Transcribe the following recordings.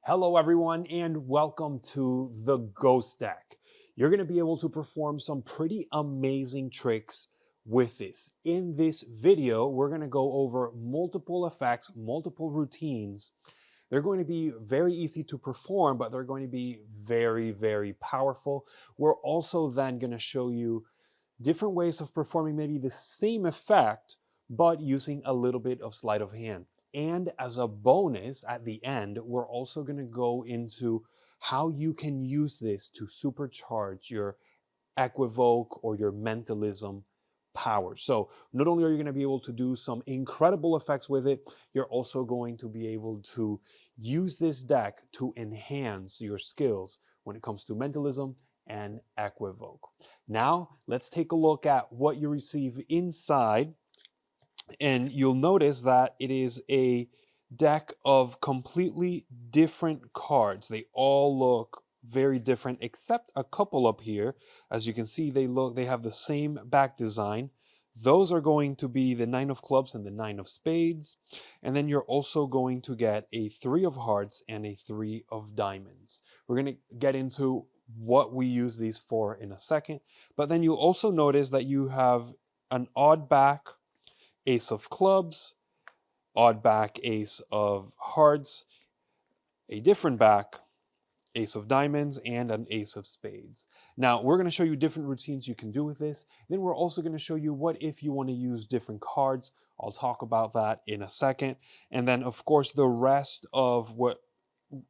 Hello, everyone, and welcome to the Ghost Deck. You're going to be able to perform some pretty amazing tricks with this. In this video, we're going to go over multiple effects, multiple routines. They're going to be very easy to perform, but they're going to be very, very powerful. We're also then going to show you different ways of performing maybe the same effect, but using a little bit of sleight of hand. And as a bonus at the end, we're also going to go into how you can use this to supercharge your equivoke or your mentalism power. So not only are you going to be able to do some incredible effects with it, you're also going to be able to use this deck to enhance your skills when it comes to mentalism and equivoke. Now, let's take a look at what you receive inside, and you'll notice that it is a deck of completely different cards. They all look very different except a couple up here. As you can see, they have the same back design. Those are going to be the 9 of clubs and the 9 of spades. And then you're also going to get a 3 of hearts and a 3 of diamonds. We're going to get into what we use these for in a second. But then you'll also notice that you have an odd back ace of clubs, odd back ace of hearts, a different back ace of diamonds, and an ace of spades. Now, we're going to show you different routines you can do with this. Then we're also going to show you what if you want to use different cards. I'll talk about that in a second. And then, of course, the rest of what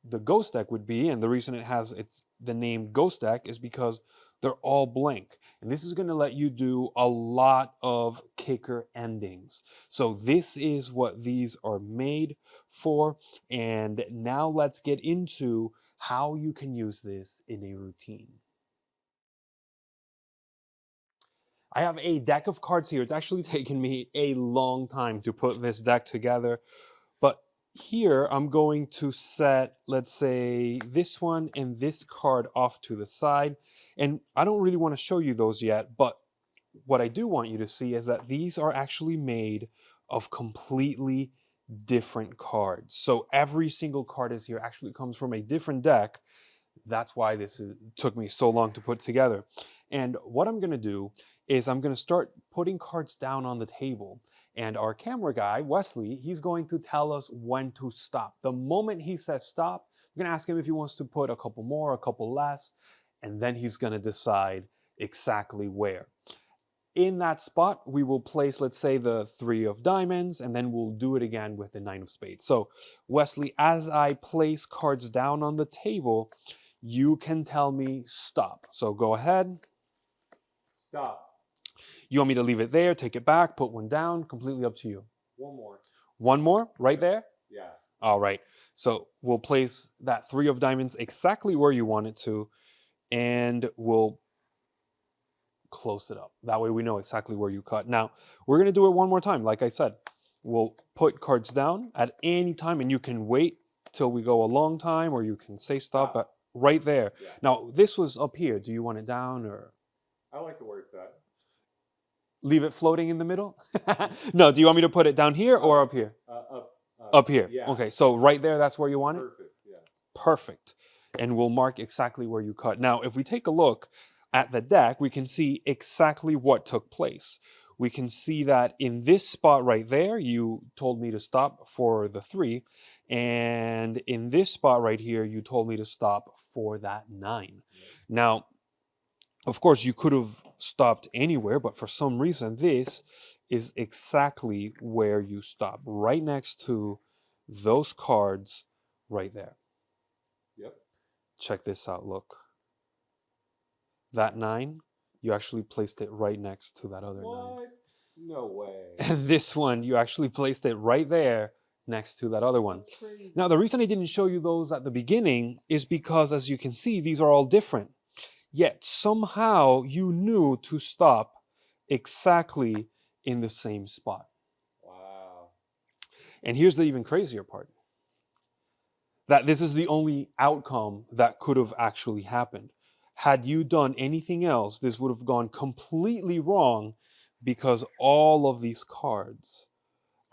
the Ghost Deck would be, and the reason it has the name Ghost Deck is because they're all blank. And this is going to let you do a lot of kicker endings. So this is what these are made for. And now let's get into how you can use this in a routine. I have a deck of cards here. It's actually taken me a long time to put this deck together, but here I'm going to set, let's say, this one and this card off to the side. And I don't really want to show you those yet, but what I do want you to see is that these are actually made of completely different cards. So every single card is here actually comes from a different deck. That's why took me so long to put together. And what I'm going to do is I'm going to start putting cards down on the table. And our camera guy, Wesley, he's going to tell us when to stop. The moment he says stop, we're going to ask him if he wants to put a couple more, a couple less, and then he's going to decide exactly where. In that spot, we will place, let's say, the 3 of diamonds, and then we'll do it again with the 9 of spades. So, Wesley, as I place cards down on the table, you can tell me stop. So go ahead. Stop. You want me to leave it there, take it back, put one down, completely up to you. One more. One more, right there? Yeah. All right. So we'll place that 3 of diamonds exactly where you want it to, and we'll close it up. That way we know exactly where you cut. Now, we're going to do it one more time. Like I said, we'll put cards down at any time, and you can wait till we go a long time, or you can say stop at right there. Yeah. Now, this was up here. Do you want it down, or? I like the where it's at. Leave it floating in the middle? No, do you want me to put it down here or up here? Up here. Yeah. Okay, so right there, that's where you want it? Perfect, yeah. Perfect. And we'll mark exactly where you cut. Now, if we take a look at the deck, we can see exactly what took place. We can see that in this spot right there, you told me to stop for the 3. And in this spot right here, you told me to stop for that 9. Yeah. Now, of course, you could have stopped anywhere, but for some reason, this is exactly where you stop, right next to those cards right there. Yep. Check this out, look. That 9, you actually placed it right next to that other 9. No way. And this one, you actually placed it right there next to that other one. That's crazy. Now, the reason I didn't show you those at the beginning is because, as you can see, these are all different. Yet somehow you knew to stop exactly in the same spot. Wow. And here's the even crazier part. That this is the only outcome that could have actually happened. Had you done anything else, this would have gone completely wrong because all of these cards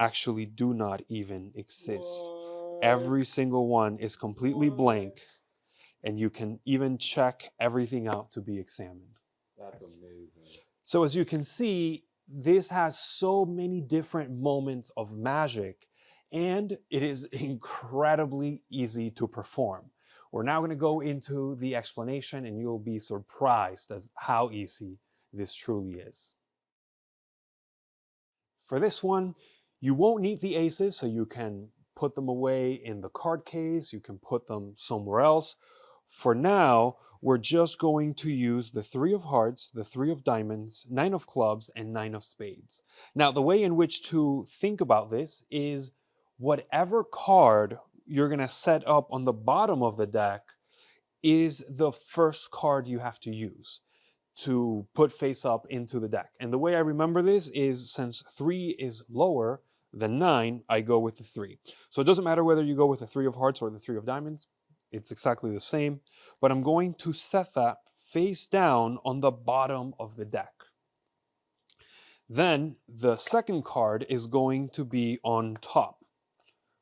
actually do not even exist. What? Every single one is completely What? blank, and you can even check everything out to be examined. That's amazing. So as you can see, this has so many different moments of magic, and it is incredibly easy to perform. We're now going to go into the explanation, and you'll be surprised as how easy this truly is. For this one, you won't need the aces, so you can put them away in the card case, you can put them somewhere else. For now, we're just going to use the 3 of hearts, the 3 of diamonds, 9 of clubs, and 9 of spades. Now, the way in which to think about this is whatever card you're going to set up on the bottom of the deck is the first card you have to use to put face up into the deck. And the way I remember this is since 3 is lower than 9, I go with the 3. So it doesn't matter whether you go with the 3 of hearts or the 3 of diamonds, it's exactly the same. But I'm going to set that face down on the bottom of the deck. Then the second card is going to be on top.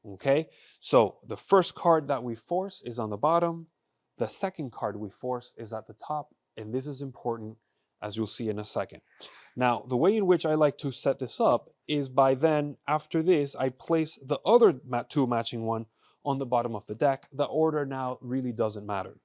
Okay, so the first card that we force is on the bottom. The second card we force is at the top, and this is important as you'll see in a second. Now, the way in which I like to set this up is by then, after this, I place the other two matching one on the bottom of the deck. The order now really doesn't matter.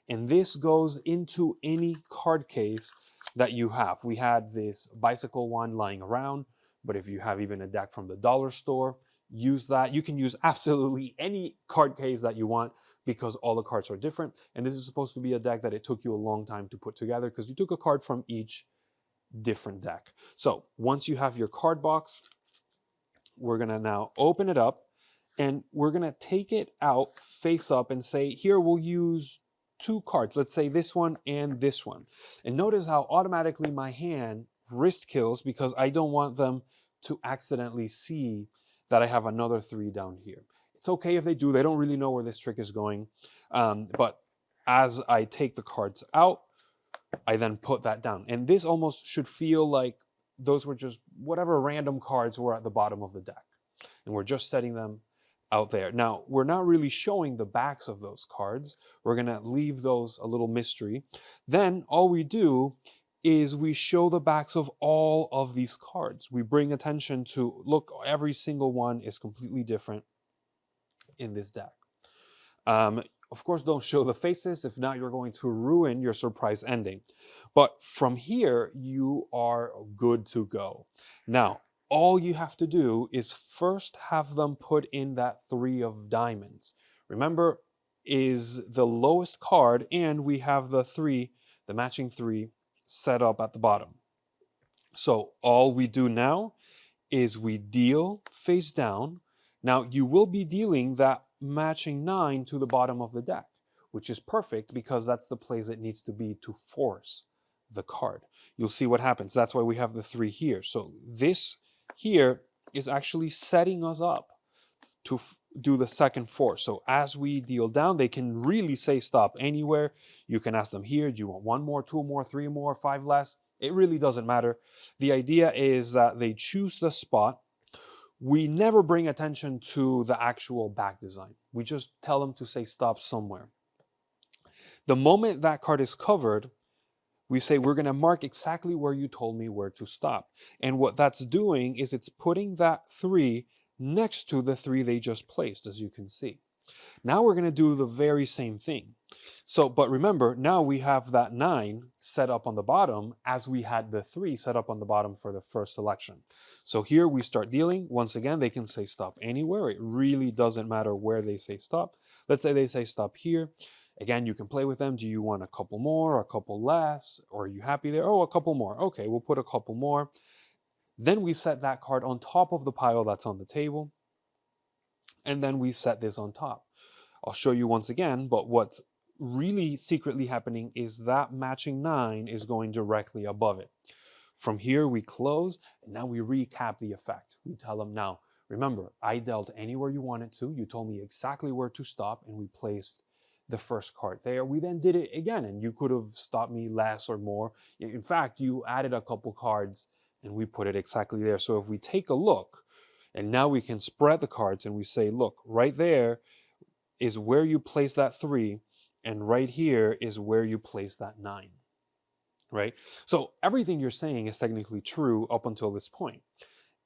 And this goes into any card case that you have. We had this bicycle one lying around, but if you have even a deck from the dollar store, use that. You can use absolutely any card case that you want because all the cards are different. And this is supposed to be a deck that it took you a long time to put together because you took a card from each different deck. So once you have your card box, we're going to now open it up and we're going to take it out face up and say, here we'll use 2 cards. Let's say this one and this one. And notice how automatically my hand wrist kills because I don't want them to accidentally see that I have another 3 down here. It's okay if they do. They don't really know where this trick is going. But as I take the cards out, I then put that down. And this almost should feel like those were just whatever random cards were at the bottom of the deck. And we're just setting them out there. Now, we're not really showing the backs of those cards. We're going to leave those a little mystery. Then all we do is we show the backs of all of these cards. We bring attention to, look, every single one is completely different in this deck. Of course, don't show the faces. If not, you're going to ruin your surprise ending. But from here, you are good to go. Now, all you have to do is first have them put in that 3 of diamonds. Remember, is the lowest card, and we have the 3, the matching 3, set up at the bottom. So all we do now is we deal face down. Now, you will be dealing that matching 9 to the bottom of the deck, which is perfect because that's the place it needs to be to force the card. You'll see what happens. That's why we have the 3 here. So this here is actually setting us up to do the second force. So as we deal down, they can really say stop anywhere. You can ask them here, do you want 1 more, 2 more, 3 more, 5 less? It really doesn't matter. The idea is that they choose the spot. We never bring attention to the actual back design. We just tell them to say stop somewhere. The moment that card is covered, we say we're going to mark exactly where you told me where to stop. And what that's doing is it's putting that 3 next to the 3 they just placed, as you can see. Now we're going to do the very same thing. So, but remember, now we have that 9 set up on the bottom as we had the 3 set up on the bottom for the first selection. So here we start dealing. Once again, they can say stop anywhere. It really doesn't matter where they say stop. Let's say they say stop here. Again, you can play with them. Do you want a couple more, a couple less? Or are you happy there? Oh, a couple more. Okay, we'll put a couple more. Then we set that card on top of the pile that's on the table. And then we set this on top. I'll show you once again, but what's really secretly happening is that matching 9 is going directly above it. From here, we close, and now we recap the effect. We tell them now, remember, I dealt anywhere you wanted to. You told me exactly where to stop, and we placed the first card there. We then did it again, and you could have stopped me less or more. In fact, you added a couple cards, and we put it exactly there. So if we take a look, And now we can spread the cards and we say, look, right there is where you place that 3, and right here is where you place that 9, right? So everything you're saying is technically true up until this point,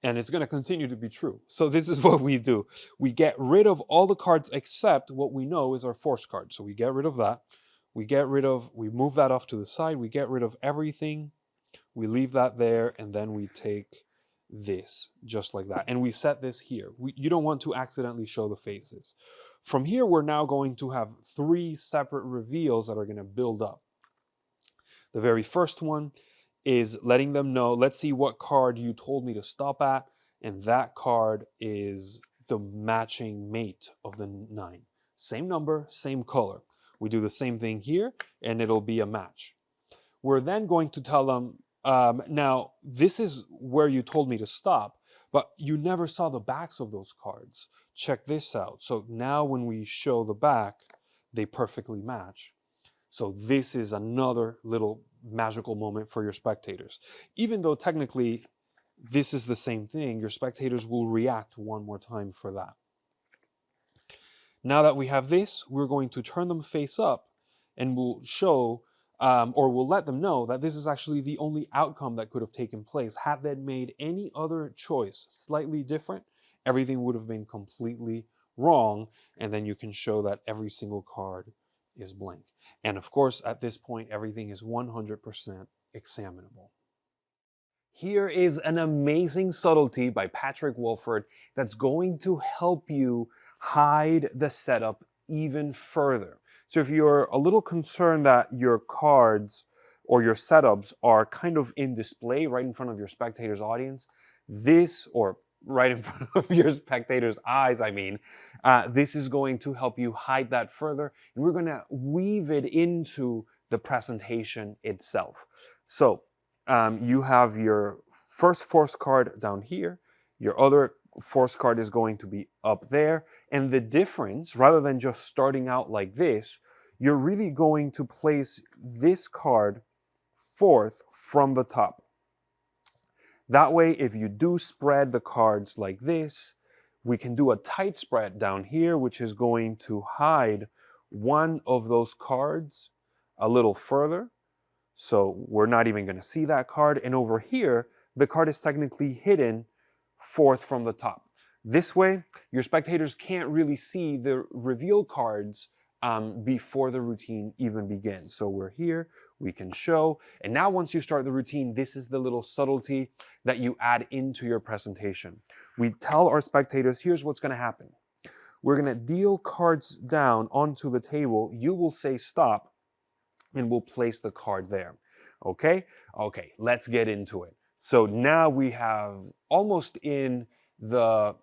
and it's going to continue to be true. So this is what we do. We get rid of all the cards except what we know is our force card. So we get rid of that. We move that off to the side. We get rid of everything. We leave that there, and then we take this just like that. And we set this here. You don't want to accidentally show the faces. From here, we're now going to have 3 separate reveals that are going to build up. The very first one is letting them know, let's see what card you told me to stop at, and that card is the matching mate of the 9. Same number, same color. We do the same thing here, and it'll be a match. We're then going to tell them, now, this is where you told me to stop, but you never saw the backs of those cards. Check this out. So now when we show the back, they perfectly match. So this is another little magical moment for your spectators. Even though technically this is the same thing, your spectators will react one more time for that. Now that we have this, we're going to turn them face up and we'll show or we'll let them know that this is actually the only outcome that could have taken place. Had they made any other choice slightly different, everything would have been completely wrong, and then you can show that every single card is blank. And of course, at this point, everything is 100% examinable. Here is an amazing subtlety by Patrick Wolford that's going to help you hide the setup even further. So if you're a little concerned that your cards or your setups are kind of in display right in front of your spectator's audience, this, or right in front of your spectator's eyes, this is going to help you hide that further. And we're going to weave it into the presentation itself. So you have your first force card down here. Your other force card is going to be up there. And the difference, rather than just starting out like this, you're really going to place this card fourth from the top. That way, if you do spread the cards like this, we can do a tight spread down here, which is going to hide one of those cards a little further. So we're not even going to see that card. And over here, the card is technically hidden fourth from the top. This way, your spectators can't really see the reveal cards before the routine even begins. So we're here, we can show. And now once you start the routine, this is the little subtlety that you add into your presentation. We tell our spectators, here's what's going to happen. We're going to deal cards down onto the table. You will say stop, and we'll place the card there. Okay? Okay, let's get into it. So now we have almost in the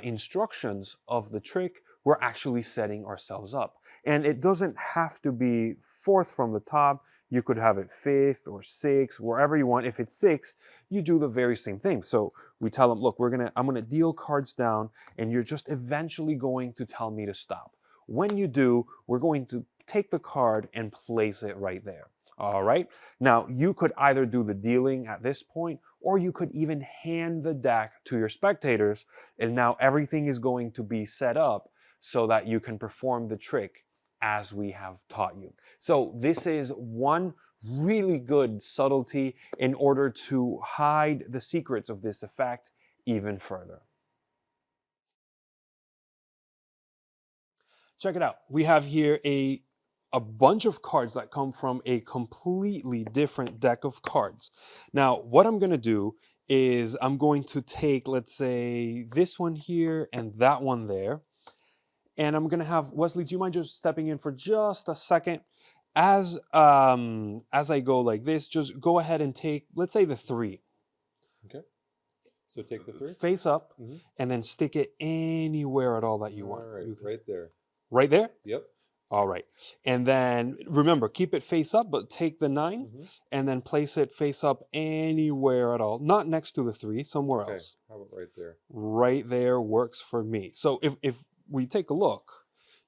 instructions of the trick, we're actually setting ourselves up. And it doesn't have to be fourth from the top. You could have it fifth or sixth, wherever you want. If it's six, you do the very same thing. So we tell them, look, I'm gonna deal cards down, and you're just eventually going to tell me to stop. When you do, we're going to take the card and place it right there. All right. Now, you could either do the dealing at this point, or you could even hand the deck to your spectators, and now everything is going to be set up so that you can perform the trick as we have taught you. So this is one really good subtlety in order to hide the secrets of this effect even further. Check it out. We have here a bunch of cards that come from a completely different deck of cards. Now, what I'm going to do is I'm going to take, let's say, this one here and that one there. And I'm going to have, Wesley, do you mind just stepping in for just a second? As I go like this, just go ahead and take, let's say, the 3. Okay. So take the 3. Face up, and then stick it anywhere at all that you want. All right, right there. Right there? Yep. All right. And then remember, keep it face up, but take the 9 and then place it face up anywhere at all. Not next to the 3, somewhere else. How about right there? Right there works for me. So if we take a look,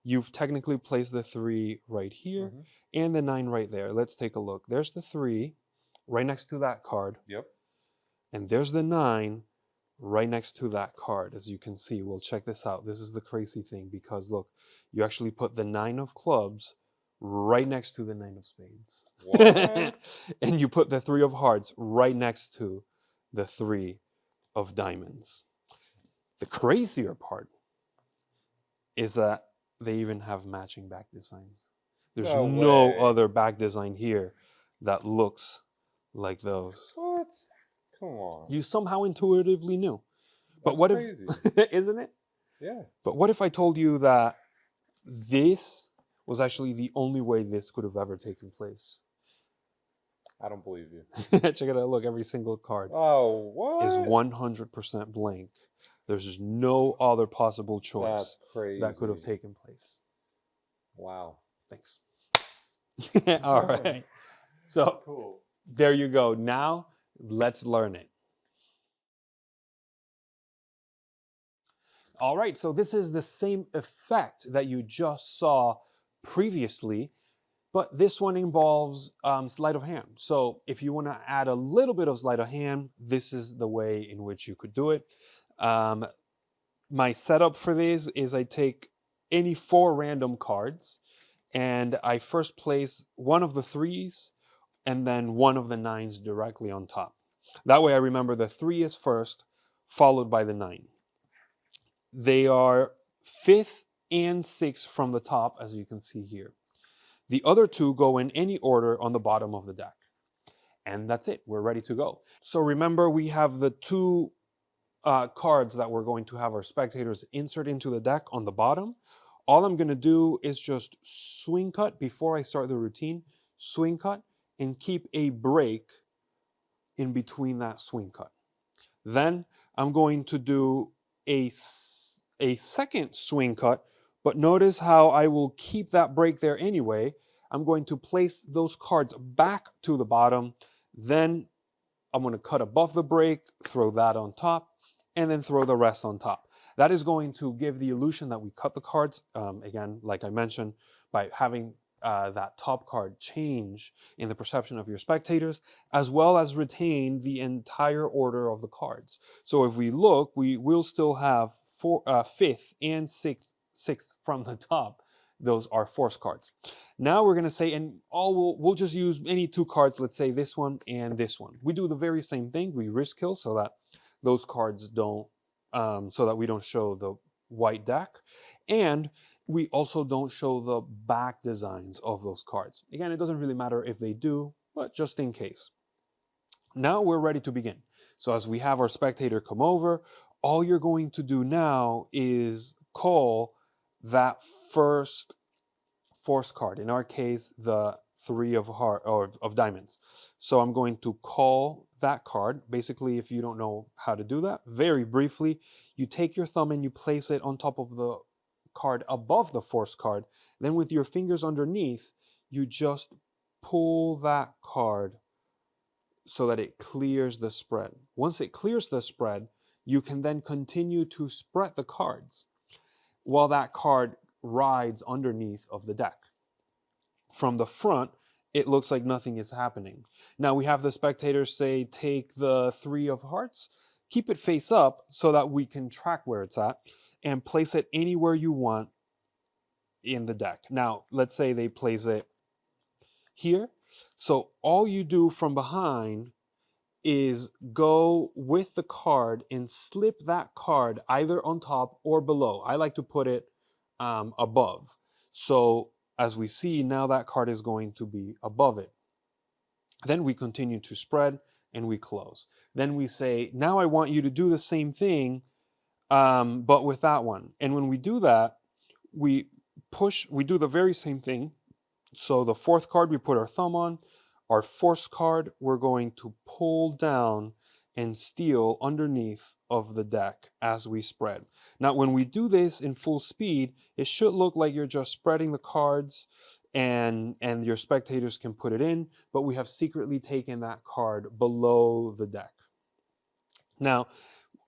you've technically placed the 3 right here and the 9 right there. Let's take a look. There's the 3 right next to that card. Yep. And there's the 9 right next to that card, as you can see. Well, check this out. This is the crazy thing, because look, you actually put the 9 of clubs right next to the 9 of spades. What? And you put the 3 of hearts right next to the 3 of diamonds. The crazier part is that they even have matching back designs. There's No no way. other back design here that looks like those. What? Come on. You somehow intuitively knew. But That's what crazy. if, isn't it? Yeah. But what if I told you that this was actually the only way this could have ever taken place? I don't believe you. Check it out. Look, every single card Oh, what? is 100% blank. There's just no other possible choice That's crazy. that could have taken place. Wow. Thanks. All right. So Cool. there you go. Now let's learn it. All right, so this is the same effect that you just saw previously, but this one involves sleight of hand. So if you want to add a little bit of sleight of hand, this is the way in which you could do it. My setup for this is I take any 4 random cards, and I first place one of the 3s and then one of the 9s directly on top. That way I remember the 3 is first, followed by the 9. They are 5th and 6th from the top, as you can see here. The other 2 go in any order on the bottom of the deck. And that's it. We're ready to go. So remember, we have the 2 cards that we're going to have our spectators insert into the deck on the bottom. All I'm going to do is just swing cut before I start the routine. Swing cut and keep a break in between that swing cut. Then I'm going to do a second swing cut, but notice how I will keep that break there anyway. I'm going to place those cards back to the bottom. Then I'm going to cut above the break, throw that on top, and then throw the rest on top. That is going to give the illusion that we cut the cards, again, like I mentioned, by having that top card change in the perception of your spectators, as well as retain the entire order of the cards. So if we look, we will still have 5th and 6th from the top. Those are force cards. Now we're going to say, and we'll just use any 2 cards, let's say this one and this one. We do the very same thing. We risk kill so that those cards don't, so that we don't show the white deck. And we also don't show the back designs of those cards. Again, it doesn't really matter if they do, but just in case. Now we're ready to begin. So as we have our spectator come over, all you're going to do now is call that first force card. In our case, the 3 of diamonds. So I'm going to call that card. Basically, if you don't know how to do that, very briefly, you take your thumb and you place it on top of the card above the force card. Then with your fingers underneath, you just pull that card so that it clears the spread. Once it clears the spread, you can then continue to spread the cards while that card rides underneath of the deck. From the front, it looks like nothing is happening. Now we have the spectators say, take the 3 of hearts, keep it face up so that we can track where it's at, and place it anywhere you want in the deck. Now, let's say they place it here. So all you do from behind is go with the card and slip that card either on top or below. I like to put it above. So as we see, now that card is going to be above it. Then we continue to spread and we close. Then we say, now I want you to do the same thing, but with that one. And when we do that, we do the very same thing. So the 4th card we put our thumb on. Our force card we're going to pull down and steal underneath of the deck as we spread. Now when we do this in full speed, it should look like you're just spreading the cards and your spectators can put it in, but we have secretly taken that card below the deck. Now,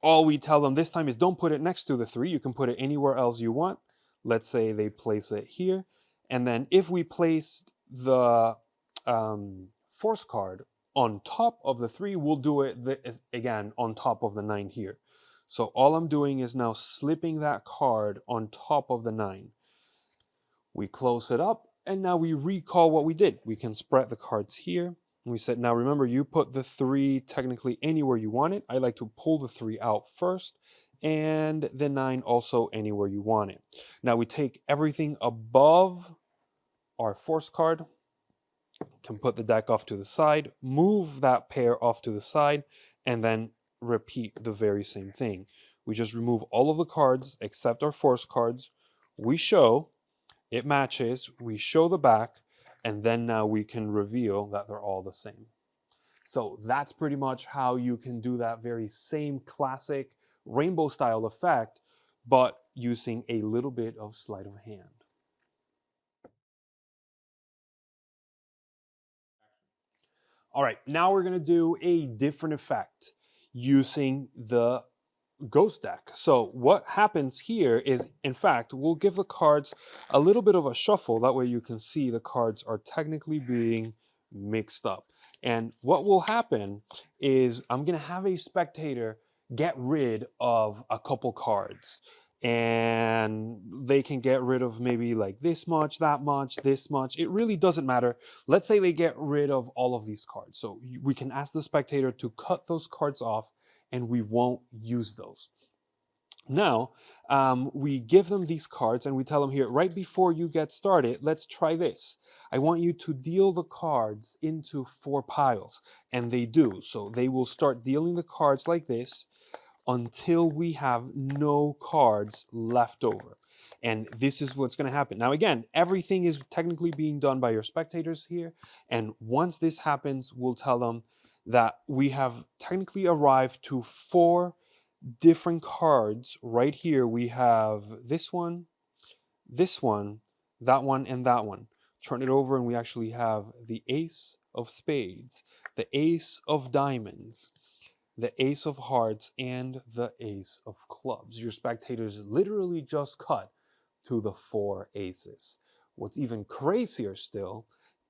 all we tell them this time is don't put it next to the 3. You can put it anywhere else you want. Let's say they place it here. And then if we placed the force card on top of the 3, we'll do it again on top of the 9 here. So all I'm doing is now slipping that card on top of the 9. We close it up, and now we recall what we did. We can spread the cards here. We said, now remember, you put the 3 technically anywhere you want it. I like to pull the 3 out first, and the 9 also anywhere you want it. Now we take everything above our force card, can put the deck off to the side, move that pair off to the side, and then repeat the very same thing. We just remove all of the cards except our force cards. We show, it matches, we show the back, and then now we can reveal that they're all the same. So that's pretty much how you can do that very same classic rainbow style effect, but using a little bit of sleight of hand. All right, now we're gonna do a different effect using the ghost deck. So what happens here is, in fact, we'll give the cards a little bit of a shuffle. That way you can see the cards are technically being mixed up. And what will happen is I'm going to have a spectator get rid of a couple cards. And they can get rid of maybe like this much, that much, this much. It really doesn't matter. Let's say they get rid of all of these cards. So we can ask the spectator to cut those cards off, and we won't use those. Now, we give them these cards and we tell them, here, right before you get started, let's try this. I want you to deal the cards into 4 piles. And they do. So they will start dealing the cards like this until we have no cards left over. And this is what's going to happen. Now, again, everything is technically being done by your spectators here. And once this happens, we'll tell them that we have technically arrived to 4 different cards. Right here, we have this one, that one, and that one. Turn it over, and we actually have the ace of spades, the ace of diamonds, the ace of hearts, and the ace of clubs. Your spectators literally just cut to the 4 aces. What's even crazier still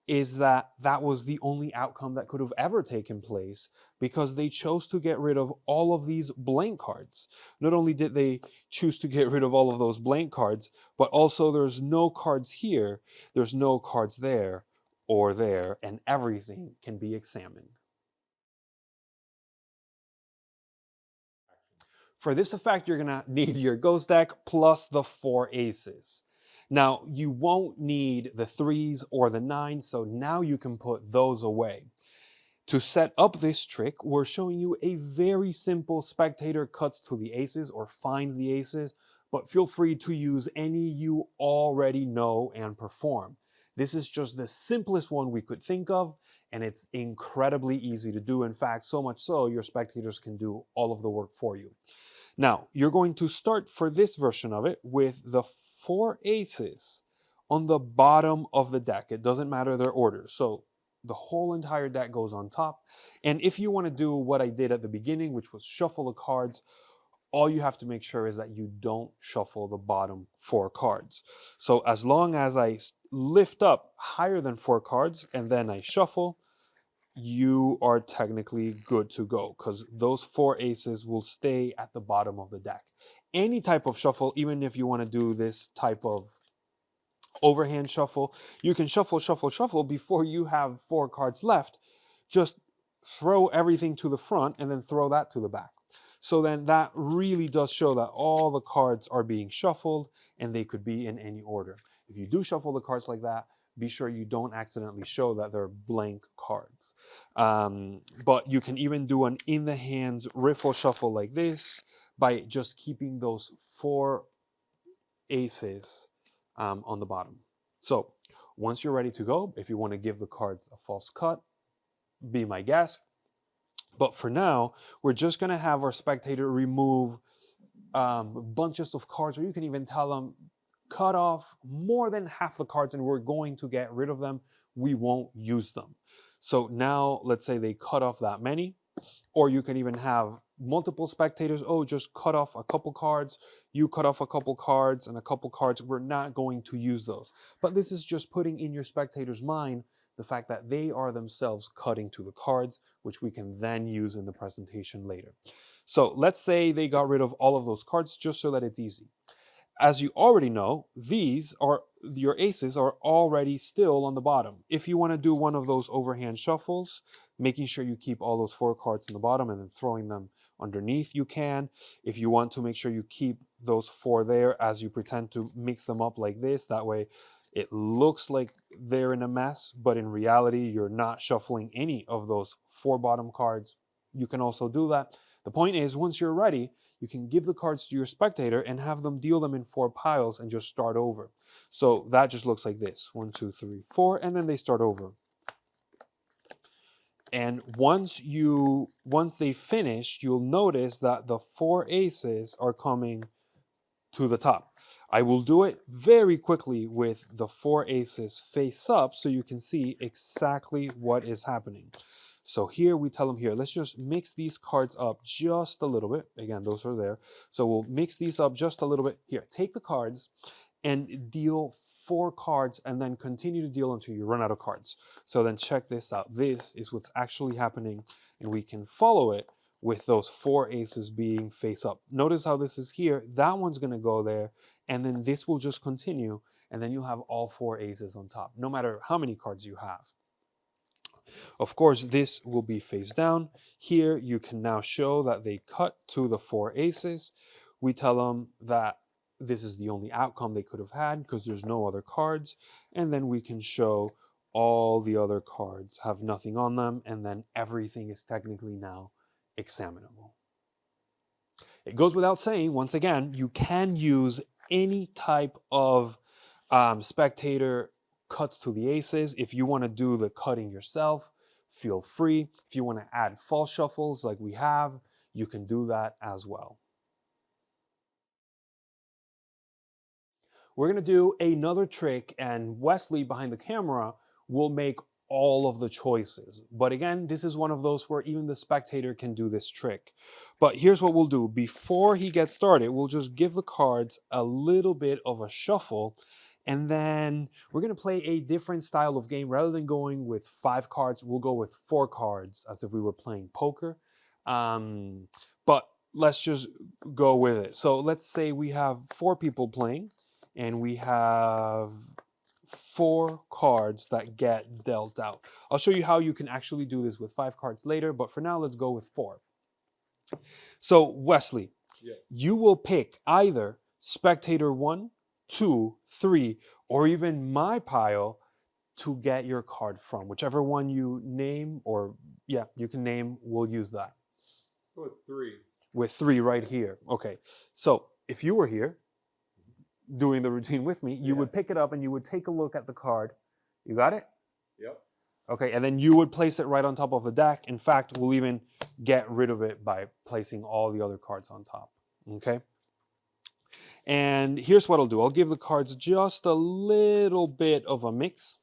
is that that was the only outcome that could have ever taken place, because they chose to get rid of all of these blank cards. Not only did they choose to get rid of all of those blank cards, but also there's no cards here, there's no cards there or there, and everything can be examined. For this effect, you're gonna need your ghost deck plus the 4 aces. Now, you won't need the 3s or the 9s, so now you can put those away. To set up this trick, we're showing you a very simple spectator cuts to the aces or finds the aces, but feel free to use any you already know and perform. This is just the simplest one we could think of, and it's incredibly easy to do. In fact, so much so, your spectators can do all of the work for you. Now, you're going to start for this version of it with the 4 aces on the bottom of the deck. It doesn't matter their order. So the whole entire deck goes on top. And if you want to do what I did at the beginning, which was shuffle the cards, all you have to make sure is that you don't shuffle the bottom 4 cards. So as long as I lift up higher than 4 cards and then I shuffle, you are technically good to go, because those 4 aces will stay at the bottom of the deck. Any type of shuffle, even if you want to do this type of overhand shuffle, you can shuffle, shuffle, shuffle before you have 4 cards left. Just throw everything to the front and then throw that to the back. So then that really does show that all the cards are being shuffled and they could be in any order. If you do shuffle the cards like that, be sure you don't accidentally show that they're blank cards. But you can even do an in the hands riffle shuffle like this by just keeping those 4 aces on the bottom. So once you're ready to go, if you want to give the cards a false cut, be my guest. But for now, we're just going to have our spectator remove bunches of cards, or you can even tell them, cut off more than half the cards and we're going to get rid of them. We won't use them. So now let's say they cut off that many, or you can even have multiple spectators. Oh, just cut off a couple cards. You cut off a couple cards and a couple cards. We're not going to use those. But this is just putting in your spectator's mind the fact that they are themselves cutting to the cards, which we can then use in the presentation later. So let's say they got rid of all of those cards just so that it's easy. As you already know, these are your aces are already still on the bottom. If you want to do one of those overhand shuffles, making sure you keep all those 4 cards on the bottom and then throwing them underneath, you can. If you want to make sure you keep those 4 there as you pretend to mix them up like this, that way it looks like they're in a mess, but in reality, you're not shuffling any of those 4 bottom cards. You can also do that. The point is, once you're ready, you can give the cards to your spectator and have them deal them in 4 piles and just start over. So that just looks like this: 1, 2, 3, 4, and then they start over. And once they finish, you'll notice that the 4 aces are coming to the top. I will do it very quickly with the 4 aces face up so you can see exactly what is happening. So here we tell them here, let's just mix these cards up just a little bit. Again, those are there. So we'll mix these up just a little bit. Here, take the cards and deal 4 cards and then continue to deal until you run out of cards. So then check this out. This is what's actually happening, and we can follow it with those 4 aces being face up. Notice how this is here. That one's going to go there, and then this will just continue, and then you'll have all 4 aces on top, no matter how many cards you have. Of course, this will be face down. Here, you can now show that they cut to the 4 aces. We tell them that this is the only outcome they could have had because there's no other cards. And then we can show all the other cards have nothing on them, and then everything is technically now examinable. It goes without saying, once again, you can use any type of spectator cuts to the aces. If you want to do the cutting yourself, feel free. If you want to add false shuffles like we have, you can do that as well. We're going to do another trick, and Wesley behind the camera will make all of the choices. But again, this is one of those where even the spectator can do this trick. But here's what we'll do. Before he gets started, we'll just give the cards a little bit of a shuffle, and then we're going to play a different style of game. Rather than going with 5 cards, we'll go with 4 cards as if we were playing poker. But let's just go with it. So let's say we have 4 people playing, and we have 4 cards that get dealt out. I'll show you how you can actually do this with 5 cards later, but for now, let's go with 4. So Wesley, Yes. you will pick either spectator 1, 2, 3, or even my pile to get your card from. Whichever one you name, or yeah, you can name, we'll use that. Let's go with 3. With 3 right here. Okay, so if you were here doing the routine with me, you would pick it up and you would take a look at the card. You got it? Yep. Okay, and then you would place it right on top of the deck. In fact, we'll even get rid of it by placing all the other cards on top. Okay? And here's what I'll do. I'll give the cards just a little bit of a mix.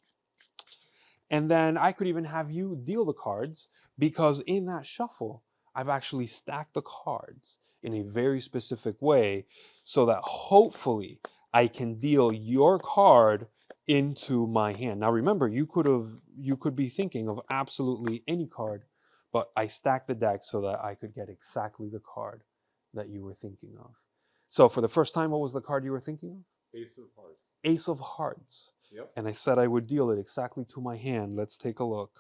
And then I could even have you deal the cards, because in that shuffle, I've actually stacked the cards in a very specific way so that hopefully I can deal your card into my hand. Now remember, you could be thinking of absolutely any card, but I stacked the deck so that I could get exactly the card that you were thinking of. So for the first time, what was the card you were thinking of? Ace of Hearts. Ace of Hearts. Yep. And I said I would deal it exactly to my hand. Let's take a look.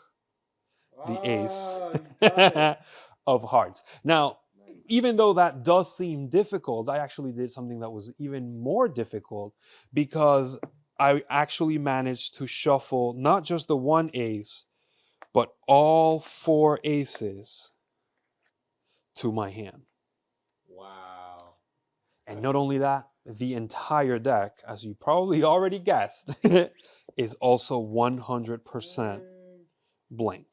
The ace You got it. of hearts. Now, Nice. even though that does seem difficult, I actually did something that was even more difficult, because I actually managed to shuffle not just the 1 ace, but all 4 aces to my hand. Wow. And not only that, the entire deck, as you probably already guessed, is also 100% blank.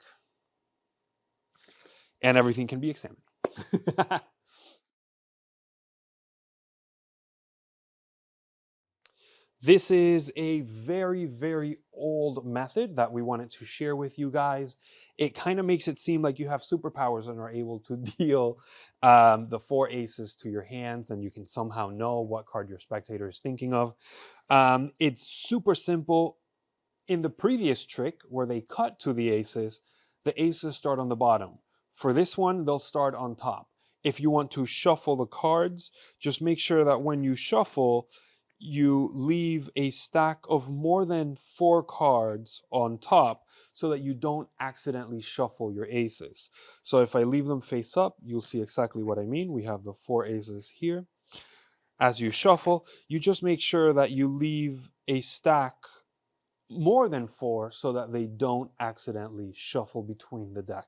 And everything can be examined. This is a very, very old method that we wanted to share with you guys. It kind of makes it seem like you have superpowers and are able to deal the 4 aces to your hands, and you can somehow know what card your spectator is thinking of. It's super simple. In the previous trick, where they cut to the aces start on the bottom. For this one, they'll start on top. if you want to shuffle the cards, just make sure that when you shuffle, you leave a stack of more than 4 cards on top so that you don't accidentally shuffle your aces. So if I leave them face up, you'll see exactly what I mean. We have the 4 aces here. As you shuffle, you just make sure that you leave a stack more than 4 so that they don't accidentally shuffle between the deck.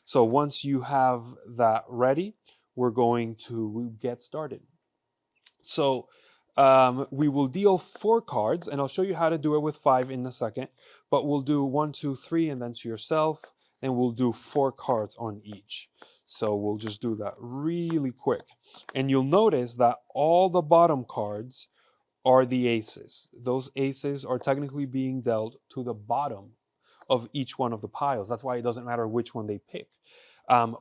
So once you have that ready, we're going to get started. So we will deal 4 cards, and I'll show you how to do it with 5 in a second. But we'll do 1, 2, 3, and then to yourself, and we'll do 4 cards on each. So we'll just do that really quick. And you'll notice that all the bottom cards are the aces. Those aces are technically being dealt to the bottom of each one of the piles. That's why it doesn't matter which one they pick.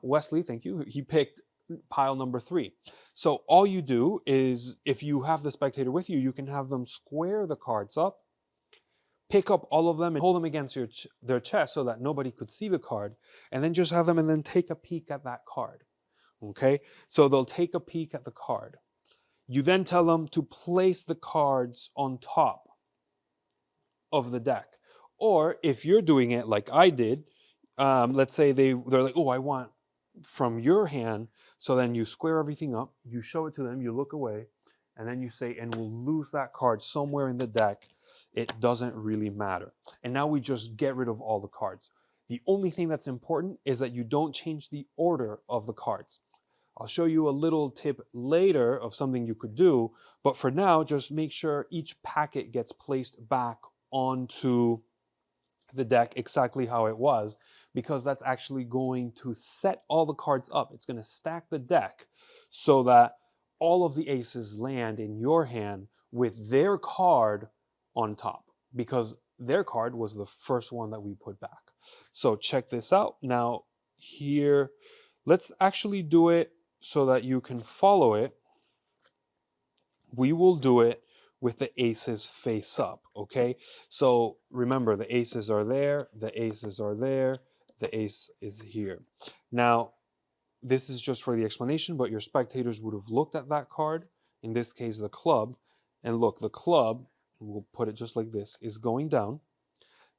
Wesley, thank you. He picked pile number 3. So all you do is, if you have the spectator with you, you can have them square the cards up, pick up all of them and hold them against their chest so that nobody could see the card, and then just have them and then take a peek at that card. Okay? So they'll take a peek at the card. You then tell them to place the cards on top of the deck. Or if you're doing it like I did, let's say they're like, oh, I want from your hand. So then you square everything up, you show it to them, you look away, and then you say, and we'll lose that card somewhere in the deck. It doesn't really matter. And now we just get rid of all the cards. The only thing that's important is that you don't change the order of the cards. I'll show you a little tip later of something you could do, but for now, just make sure each packet gets placed back onto the deck exactly how it was, because that's actually going to set all the cards up. It's going to stack the deck so that all of the aces land in your hand with their card on top, because their card was the first one that we put back. So check this out. Now here, let's actually do it so that you can follow it. We will do it with the aces face up, okay? So remember, the aces are there, the aces are there, the ace is here. Now, this is just for the explanation, but your spectators would have looked at that card, in this case the club, and look, the club, we'll put it just like this, is going down.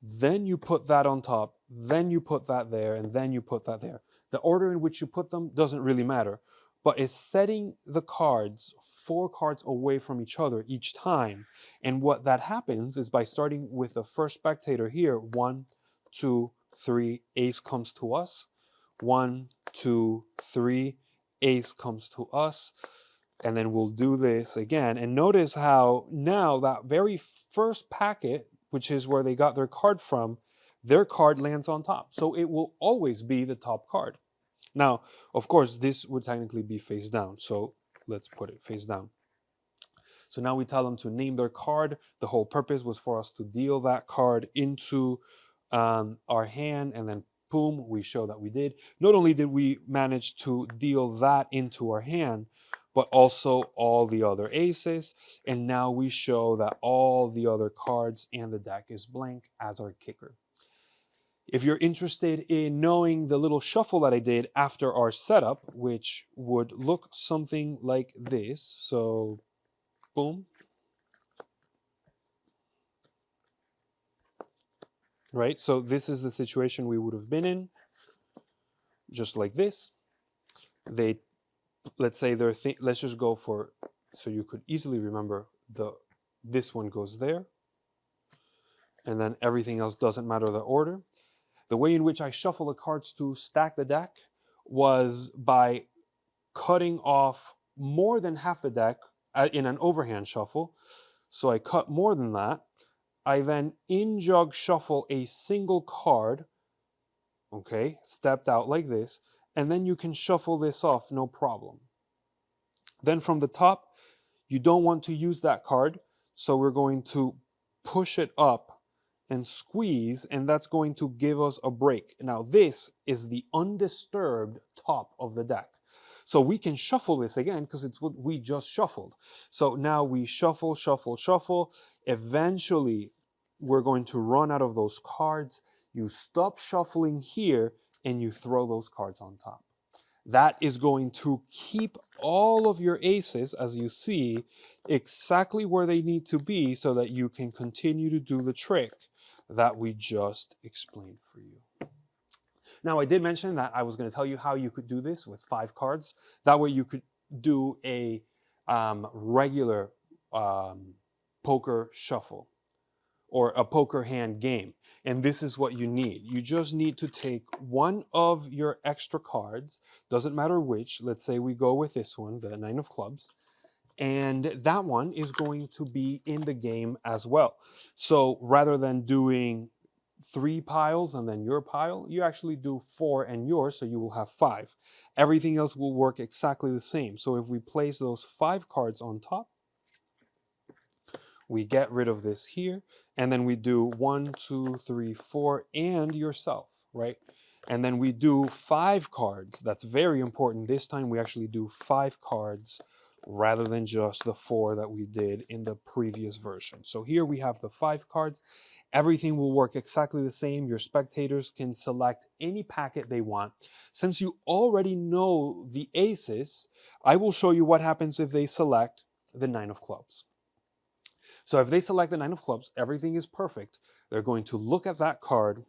Then you put that on top, then you put that there, and then you put that there. The order in which you put them doesn't really matter, but it's setting the cards 4 cards away from each other each time. And what that happens is by starting with the first spectator here, 1, 2, 3, ace comes to us. 1, 2, 3, ace comes to us. And then we'll do this again. And notice how now that very first packet, which is where they got their card from, their card lands on top. So it will always be the top card. Now, of course, this would technically be face down. So let's put it face down. So now we tell them to name their card. The whole purpose was for us to deal that card into our hand, and then boom, we show that we did. Not only did we manage to deal that into our hand, but also all the other aces. And now we show that all the other cards and the deck is blank as our kicker. If you're interested in knowing the little shuffle that I did after our setup, which would look something like this. So, boom. Right? So this is the situation we would have been in. Just like this. They, let's say they're, let's just go for, so you could easily remember, this one goes there. And then everything else doesn't matter the order. The way in which I shuffle the cards to stack the deck was by cutting off more than half the deck in an overhand shuffle. So I cut more than that. I then in-jug shuffle a single card, okay, stepped out like this, and then you can shuffle this off, no problem. Then from the top, you don't want to use that card, so we're going to push it up and squeeze, and that's going to give us a break. Now this is the undisturbed top of the deck. So we can shuffle this again because it's what we just shuffled. So now we shuffle, shuffle, shuffle. Eventually, we're going to run out of those cards. You stop shuffling here and you throw those cards on top. That is going to keep all of your aces, as you see, exactly where they need to be so that you can continue to do the trick that we just explained for you. Now, I did mention that I was going to tell you how you could do this with 5 cards. That way you could do a regular poker shuffle or a poker hand game. And this is what you need. You just need to take one of your extra cards, doesn't matter which. Let's say we go with this one, the 9 of clubs. And that one is going to be in the game as well. So rather than doing 3 piles and then your pile, you actually do 4 and yours, so you will have 5. Everything else will work exactly the same. So if we place those 5 cards on top, we get rid of this here, and then we do 1, 2, 3, 4, and yourself, right? And then we do 5 cards. That's very important. This time we actually do 5 cards rather than just the 4 that we did in the previous version. So here we have the 5 cards. Everything will work exactly the same. Your spectators can select any packet they want. Since you already know the aces, I will show you what happens if they select the 9 of clubs. So if they select the 9 of clubs, everything is perfect. They're going to look at that card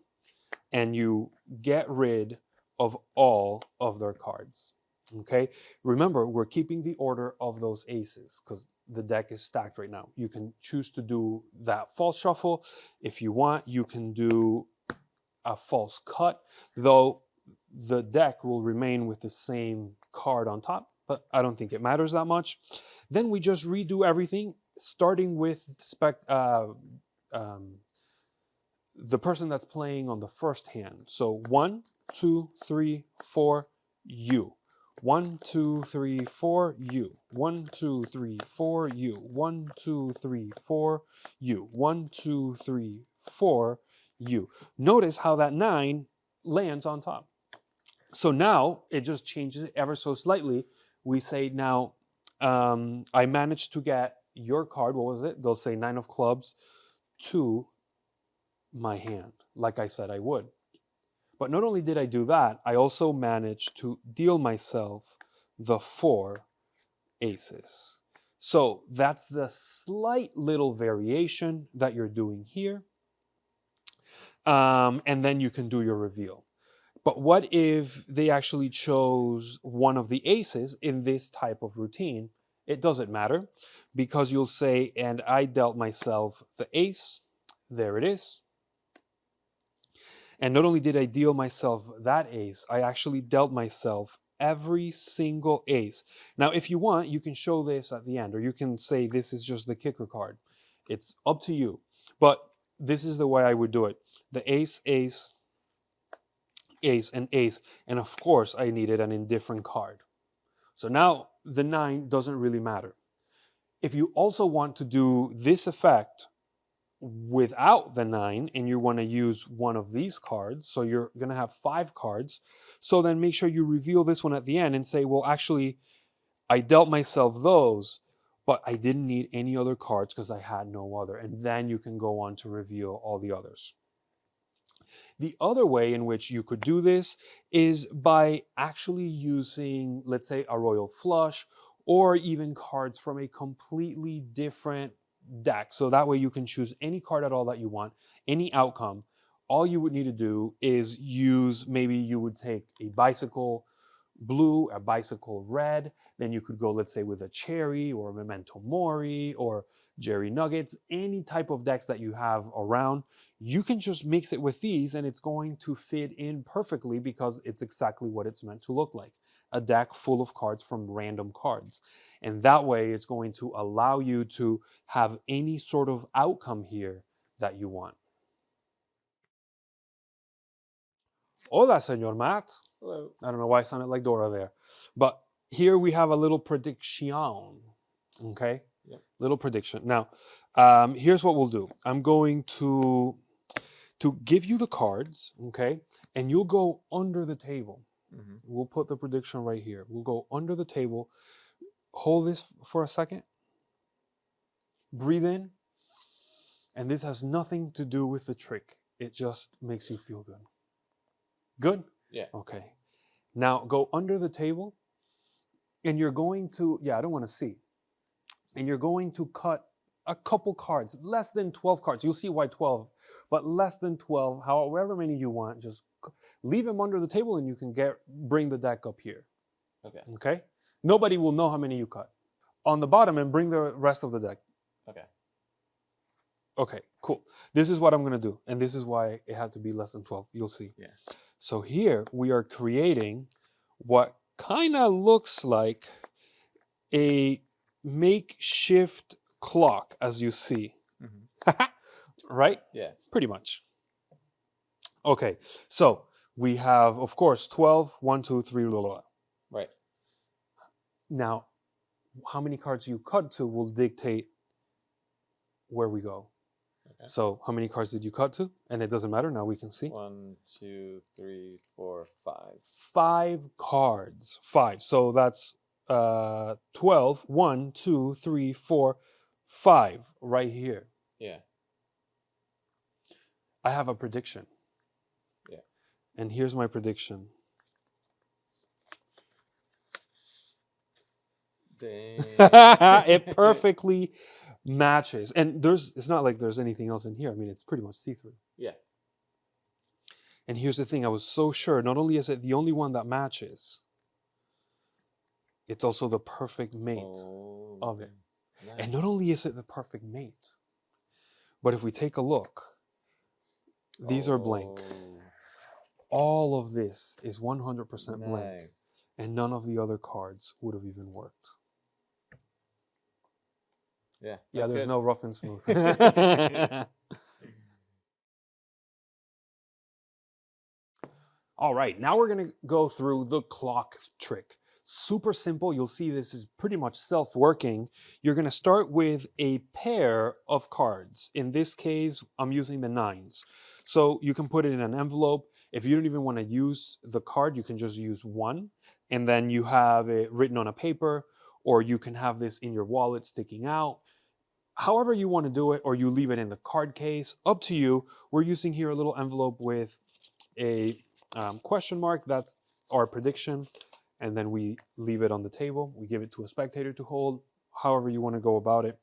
and you get rid of all of their cards. Okay? Remember, we're keeping the order of those aces because the deck is stacked right now. You can choose to do that false shuffle. If you want, you can do a false cut, though the deck will remain with the same card on top, but I don't think it matters that much. Then we just redo everything, starting with the person that's playing on the first hand. So 1, 2, 3, 4, you. 1, 2, 3, 4, you. 1, 2, 3, 4, you. 1, 2, 3, 4, you. 1, 2, 3, 4, you. Notice how that 9 lands on top. So now it just changes it ever so slightly. We say now, I managed to get your card, what was it? They'll say 9 of clubs to my hand, like I said I would. But not only did I do that, I also managed to deal myself the 4 aces. So that's the slight little variation that you're doing here. And then you can do your reveal. But what if they actually chose one of the aces in this type of routine? It doesn't matter because you'll say, and I dealt myself the ace. There it is. And not only did I deal myself that ace, I actually dealt myself every single ace. Now, if you want, you can show this at the end, or you can say this is just the kicker card. It's up to you. But this is the way I would do it. The ace, ace, ace, and ace. And of course, I needed an indifferent card. So now the 9 doesn't really matter. If you also want to do this effect without the 9 and you want to use one of these cards, so you're going to have 5 cards, so then make sure you reveal this one at the end and say, well, actually, I dealt myself those, but I didn't need any other cards because I had no other. And then you can go on to reveal all the others. The other way in which you could do this is by actually using, let's say, a royal flush or even cards from a completely different deck. So that way you can choose any card at all that you want, any outcome. All you would need to do is use, maybe you would take a bicycle blue, a bicycle red, then you could go, let's say, with a cherry or a memento mori or Jerry Nuggets, any type of decks that you have around. You can just mix it with these and it's going to fit in perfectly because it's exactly what it's meant to look like. A deck full of cards from random cards. And that way it's going to allow you to have any sort of outcome here that you want. Hola, Senor Matt. Hello. I don't know why I sounded like Dora there. But here we have a little prediction. Okay? Yep. Little prediction. Now, here's what we'll do. I'm going to give you the cards, okay? And you'll go under the table. Mm-hmm. We'll put the prediction right here. We'll go under the table. Hold this for a second. Breathe in. And this has nothing to do with the trick. It just makes you feel good. Good? Yeah. Okay. Now go under the table and you're going to, yeah, I don't want to see. And you're going to cut a couple cards, less than 12 cards. You'll see why 12, but less than 12, however many you want, just leave them under the table and you can bring the deck up here. Okay. Okay? Nobody will know how many you cut. On the bottom and bring the rest of the deck. Okay. Okay, cool. This is what I'm gonna do. And this is why it had to be less than 12. You'll see. Yeah. So here we are creating what kind of looks like a makeshift clock, as you see. Right? Yeah. Pretty much. Okay, so we have, of course, 12, 1, 2, 3, blah, blah, blah. Right. Now, how many cards you cut to will dictate where we go. Okay. So how many cards did you cut to? And it doesn't matter, now we can see. 1, 2, 3, 4, 5. 5 cards. 5. So that's 12. 1, 2, 3, 4, 5 right here. Yeah. I have a prediction. Yeah. And here's my prediction. Dang. It perfectly matches. And it's not like there's anything else in here. I mean, it's pretty much see-through. Yeah. And here's the thing, I was so sure, not only is it the only one that matches, it's also the perfect mate of it. Nice. And not only is it the perfect mate, but if we take a look, these are blank. All of this is 100% blank. Nice. And none of the other cards would have even worked. Yeah. Yeah, that's there's good. no rough and smooth. All right, now we're going to go through the clock trick. Super simple. You'll see this is pretty much self-working. You're going to start with a pair of cards. In this case, I'm using the 9s. So you can put it in an envelope. If you don't even want to use the card, you can just use one. And then you have it written on a paper, or you can have this in your wallet sticking out. However you want to do it, or you leave it in the card case, up to you. We're using here a little envelope with a question mark. That's our prediction. And then we leave it on the table. We give it to a spectator to hold, however you want to go about it.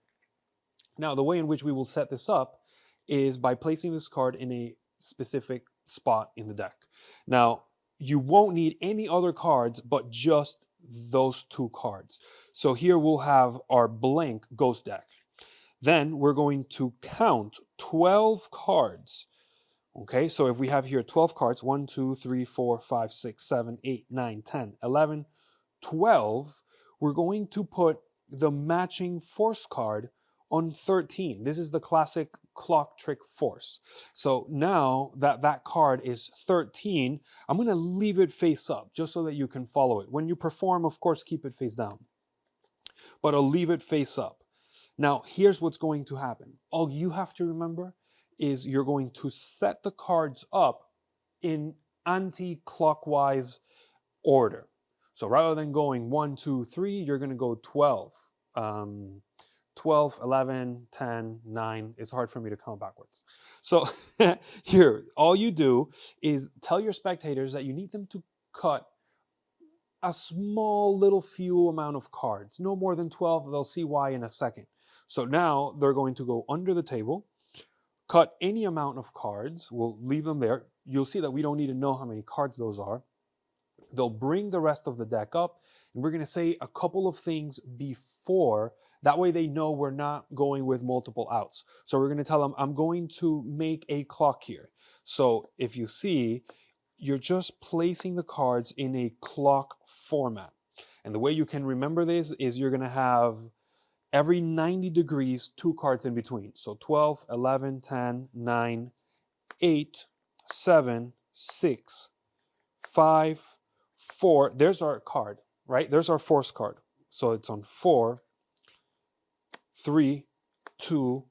Now, the way in which we will set this up is by placing this card in a specific spot in the deck. Now, you won't need any other cards but just those 2 cards. So here we'll have our blank ghost deck. Then we're going to count 12 cards. Okay, so if we have here 12 cards, 1, 2, 3, 4, 5, 6, 7, 8, 9, 10, 11, 12, we're going to put the matching force card on 13. This is the classic clock trick force. So now that that card is 13, I'm going to leave it face up just so that you can follow it. When you perform, of course, keep it face down. But I'll leave it face up. Now, here's what's going to happen. All you have to remember is you're going to set the cards up in anti-clockwise order. So rather than going 1, 2, 3, you're going to go 12. 12, 11, 10, 9. It's hard for me to count backwards. So here, all you do is tell your spectators that you need them to cut a small little few amount of cards, no more than 12. They'll see why in a second. So now they're going to go under the table, cut any amount of cards. We'll leave them there. You'll see that we don't need to know how many cards those are. They'll bring the rest of the deck up, and we're going to say a couple of things before. That way they know we're not going with multiple outs. So we're going to tell them, I'm going to make a clock here. So if you see, you're just placing the cards in a clock format. And the way you can remember this is you're going to have every 90 degrees, 2 cards in between. So 12, 11, 10, 9, 8, 7, 6, 5, 4. There's our card, right? There's our force card. So it's on 4, 3, 2,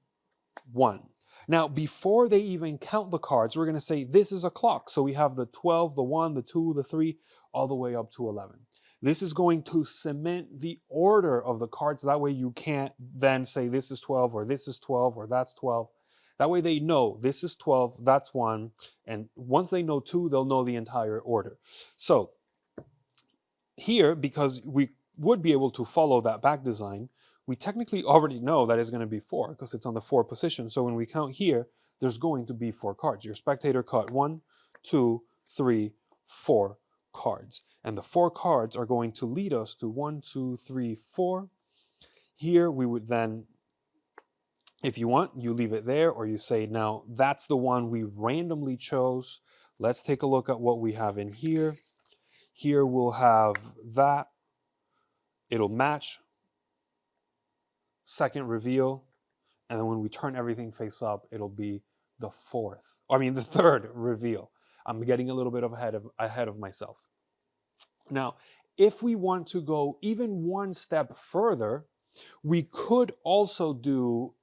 1. Now, before they even count the cards, we're going to say this is a clock. So we have the 12, the 1, the 2, the 3, all the way up to 11. This is going to cement the order of the cards. That way you can't then say this is 12 or this is 12 or that's 12. That way they know this is 12, that's 1. And once they know 2, they'll know the entire order. So here, because we would be able to follow that back design, we technically already know that it's going to be 4 because it's on the 4 position. So when we count here, there's going to be 4 cards. Your spectator cut 1, 2, 3, 4 cards. And the 4 cards are going to lead us to 1, 2, 3, 4. Here we would then, if you want, you leave it there, or you say, now that's the one we randomly chose. Let's take a look at what we have in here. Here we'll have that. It'll match. Second reveal. And then when we turn everything face up, it'll be the the third reveal. I'm getting a little bit ahead of myself. Now, if we want to go even one step further, we could also do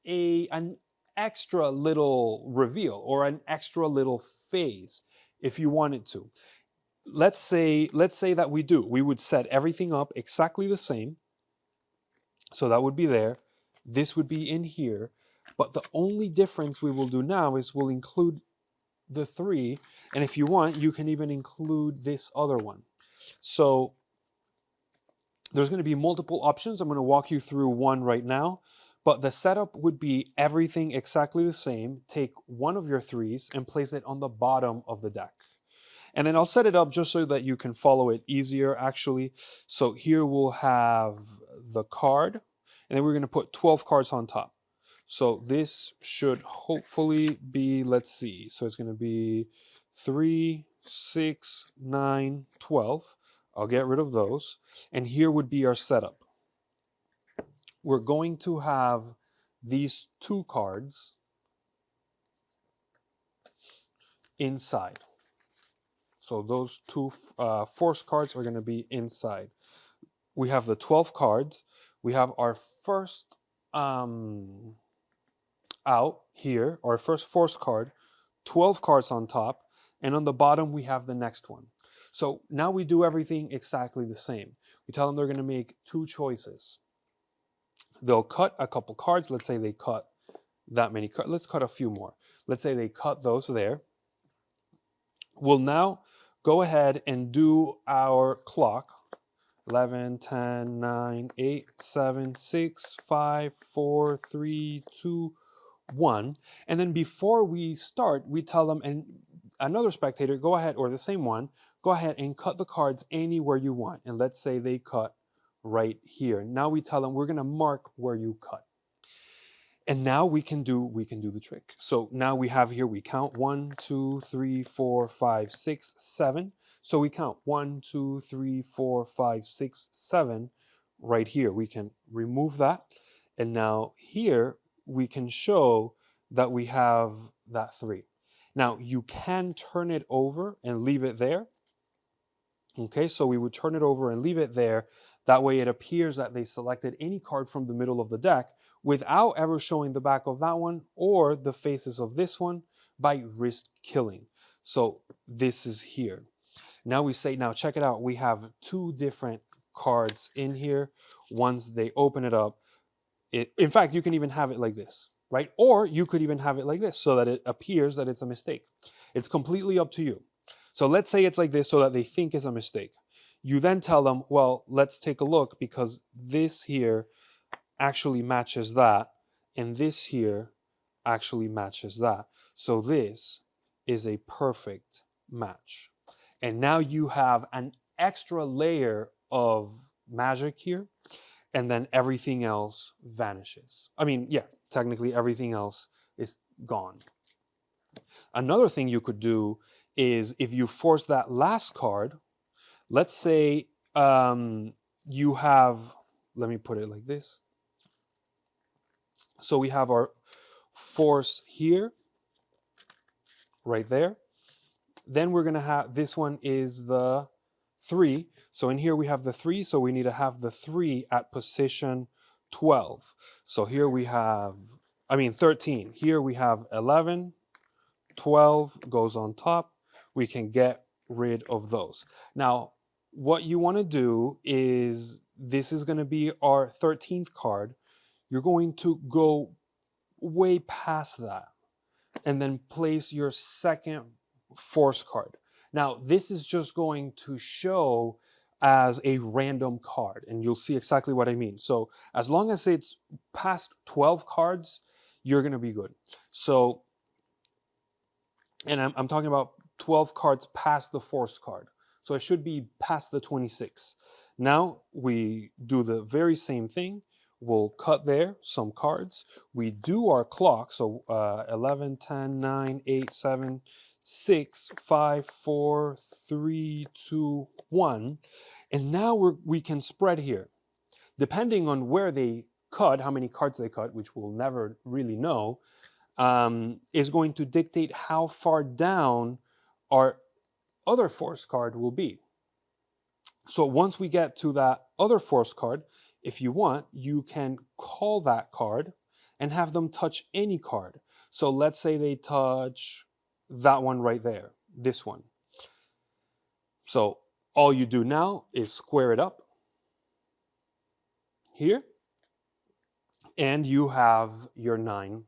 an extra little reveal or an extra little phase if you wanted to. Let's say that we would set everything up exactly the same. So that would be there. This would be in here. But the only difference we will do now is we'll include the 3. And if you want, you can even include this other one. So there's going to be multiple options. I'm going to walk you through one right now. But the setup would be everything exactly the same. Take one of your 3s and place it on the bottom of the deck. And then I'll set it up just so that you can follow it easier, actually. So here we'll have the card, and then we're going to put 12 cards on top. So this should hopefully be, let's see, so it's going to be 3, 6, 9, 12. I'll get rid of those. And here would be our setup. We're going to have these 2 cards inside. So those 2 force cards are going to be inside. We have the 12 cards. We have our first out here, our first force card, 12 cards on top, and on the bottom we have the next one. So now we do everything exactly the same. We tell them they're going to make 2 choices. They'll cut a couple cards. Let's say they cut that many cards. Let's cut a few more. Let's say they cut those there. We'll now go ahead and do our clock. 11, 10, 9, 8, 7, 6, 5, 4, 3, 2, 1. And then before we start, we tell them, and another spectator, go ahead, or the same one, go ahead and cut the cards anywhere you want. And let's say they cut right here. Now we tell them we're going to mark where you cut. And now we can do the trick. So now we have here, we count 1, 2, 3, 4, 5, 6, 7. So we count 1, 2, 3, 4, 5, 6, 7 right here. We can remove that. And now here we can show that we have that 3. Now you can turn it over and leave it there. Okay, so we would turn it over and leave it there. That way it appears that they selected any card from the middle of the deck without ever showing the back of that one or the faces of this one by risk killing. So this is here. Now we say, now check it out. We have 2 different cards in here. Once they open it up, in fact, you can even have it like this, right? Or you could even have it like this so that it appears that it's a mistake. It's completely up to you. So let's say it's like this so that they think it's a mistake. You then tell them, well, let's take a look because this here actually matches that, and this here actually matches that. So this is a perfect match. And now you have an extra layer of magic here, and then everything else vanishes. I mean, yeah, technically everything else is gone. Another thing you could do is if you force that last card, let's say you have, let me put it like this. So we have our force here, right there. Then we're going to have, this one is the 3. So in here we have the 3, so we need to have the 3 at position 12. So here we have, 13. Here we have 11, 12 goes on top. We can get rid of those. Now, what you want to do is, this is going to be our 13th card. You're going to go way past that and then place your second force card. Now, this is just going to show as a random card, and you'll see exactly what I mean. So as long as it's past 12 cards, you're going to be good. So, and I'm talking about 12 cards past the force card. So it should be past the 26. Now we do the very same thing. We'll cut there some cards. We do our clock. So 11, 10, 9, 8, 7, 6, 5, 4, 3, 2, 1. And now we can spread here. Depending on where they cut, how many cards they cut, which we'll never really know, is going to dictate how far down our other force card will be. So once we get to that other force card, if you want, you can call that card and have them touch any card. So let's say they touch that one right there, this one. So all you do now is square it up here, and you have your 9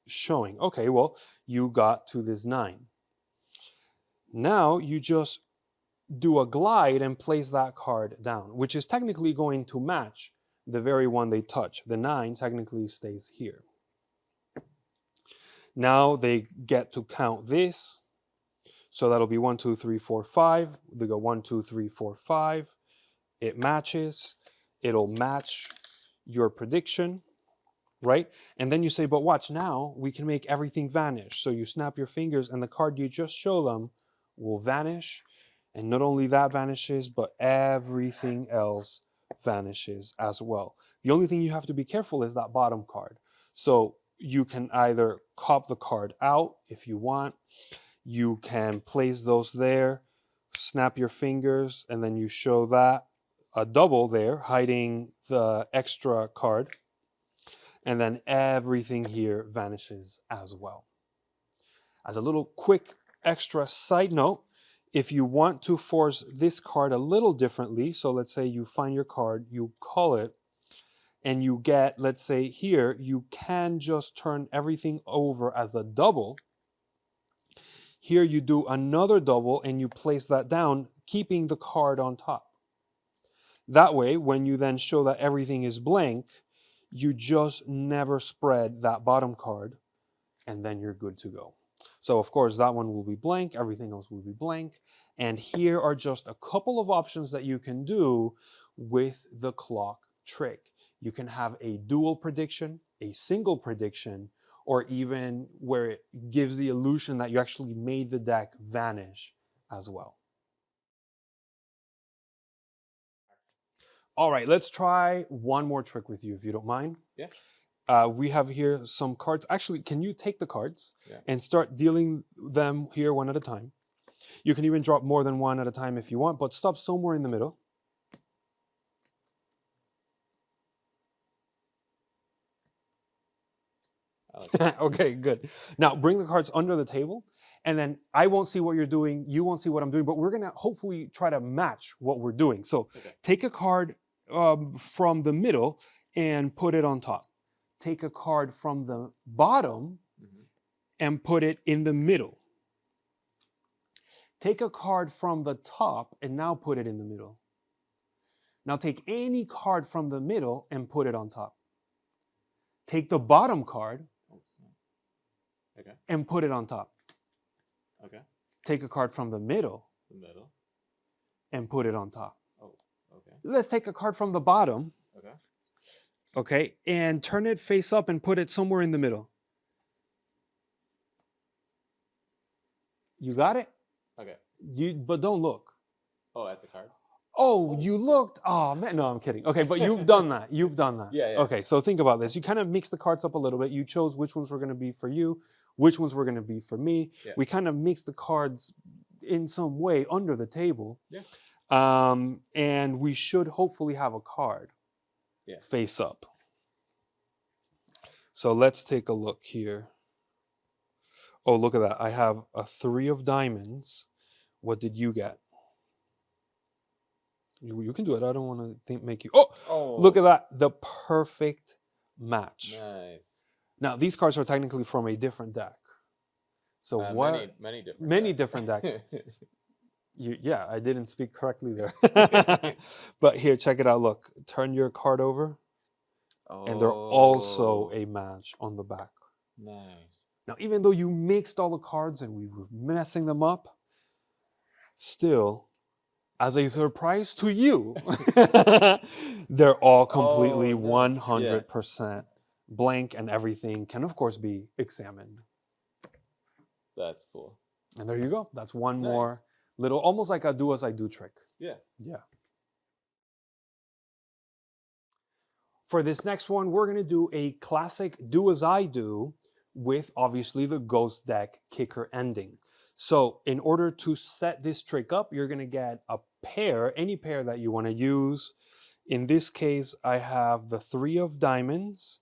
showing. Okay, well, you got to this 9. Now you just do a glide and place that card down, which is technically going to match the very one they touch. The 9 technically stays here. Now they get to count this. So that'll be 1, 2, 3, 4, 5. They go 1, 2, 3, 4, 5. It matches. It'll match your prediction, right? And then you say, but watch now, we can make everything vanish. So you snap your fingers and the card you just show them will vanish. And not only that vanishes, but everything else vanishes as well. The only thing you have to be careful is that bottom card. So you can either cop the card out if you want. You can place those there, snap your fingers, and then you show that a double there, hiding the extra card. And then everything here vanishes as well. As a little quick extra side note, if you want to force this card a little differently, so let's say you find your card, you call it, and you get, let's say here, you can just turn everything over as a double. Here you do another double and you place that down, keeping the card on top. That way, when you then show that everything is blank, you just never spread that bottom card, and then you're good to go. So of course that one will be blank, everything else will be blank. And here are just a couple of options that you can do with the clock trick. You can have a dual prediction, a single prediction, or even where it gives the illusion that you actually made the deck vanish as well. All right, let's try one more trick with you if you don't mind. Yeah. We have here some cards. Actually, can you take the cards Yeah. and start dealing them here one at a time? You can even drop more than one at a time if you want, but stop somewhere in the middle. I like that. Okay, good. Now bring the cards under the table, and then I won't see what you're doing, you won't see what I'm doing, but we're gonna hopefully try to match what we're doing. So Okay. take a card from the middle and put it on top. Take a card from the bottom Mhm. and put it in the middle. Take a card from the top and now put it in the middle. Now take any card from the middle and put it on top. Take the bottom card Oh, snap. Okay. and put it on top. Okay. Take a card from the middle The middle. and put it on top. Oh. Okay. Let's take a card from the bottom, Okay. okay, and turn it face up and put it somewhere in the middle. You got it? Okay. But don't look. Oh, at the card. Oh, you looked. Oh man, no, I'm kidding. Okay, but you've done that. You've done that. Yeah, yeah. Okay, so think about this. You kind of mix the cards up a little bit. You chose which ones were going to be for you, which ones were going to be for me. Yeah. We kind of mixed the cards in some way under the table. Yeah. And we should hopefully have a card face up. So let's take a look here. Oh, look at that. I have a 3 of diamonds. What did you get? You can do it. I don't want to make you. Oh, look at that. The perfect match. Nice. Now, these cards are technically from a different deck. So what? Many different Many decks. different decks. Yeah, I didn't speak correctly there. But here, check it out. Look, turn your card over, and they're also Oh, a match on the back. nice. Now, even though you mixed all the cards and we were messing them up, still, as a surprise to you, they're all completely Oh, nice. Yeah, 100% blank, and everything can, of course, be examined. that's cool. And there you go. That's one Nice. more little, almost like a do as I do trick. Yeah. Yeah. For this next one, we're going to do a classic do as I do with obviously the ghost deck kicker ending. So in order to set this trick up, you're going to get a pair, any pair that you want to use. In this case, I have the 3 of diamonds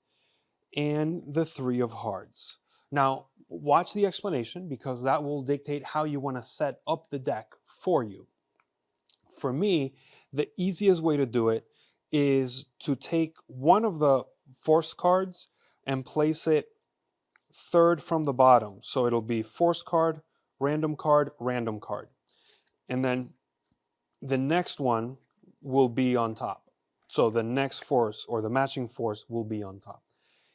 and the 3 of hearts. Now, watch the explanation because that will dictate how you want to set up the deck for you. For me, the easiest way to do it is to take one of the force cards and place it third from the bottom. So it'll be force card, random card, random card. And then the next one will be on top. So the next force or the matching force will be on top.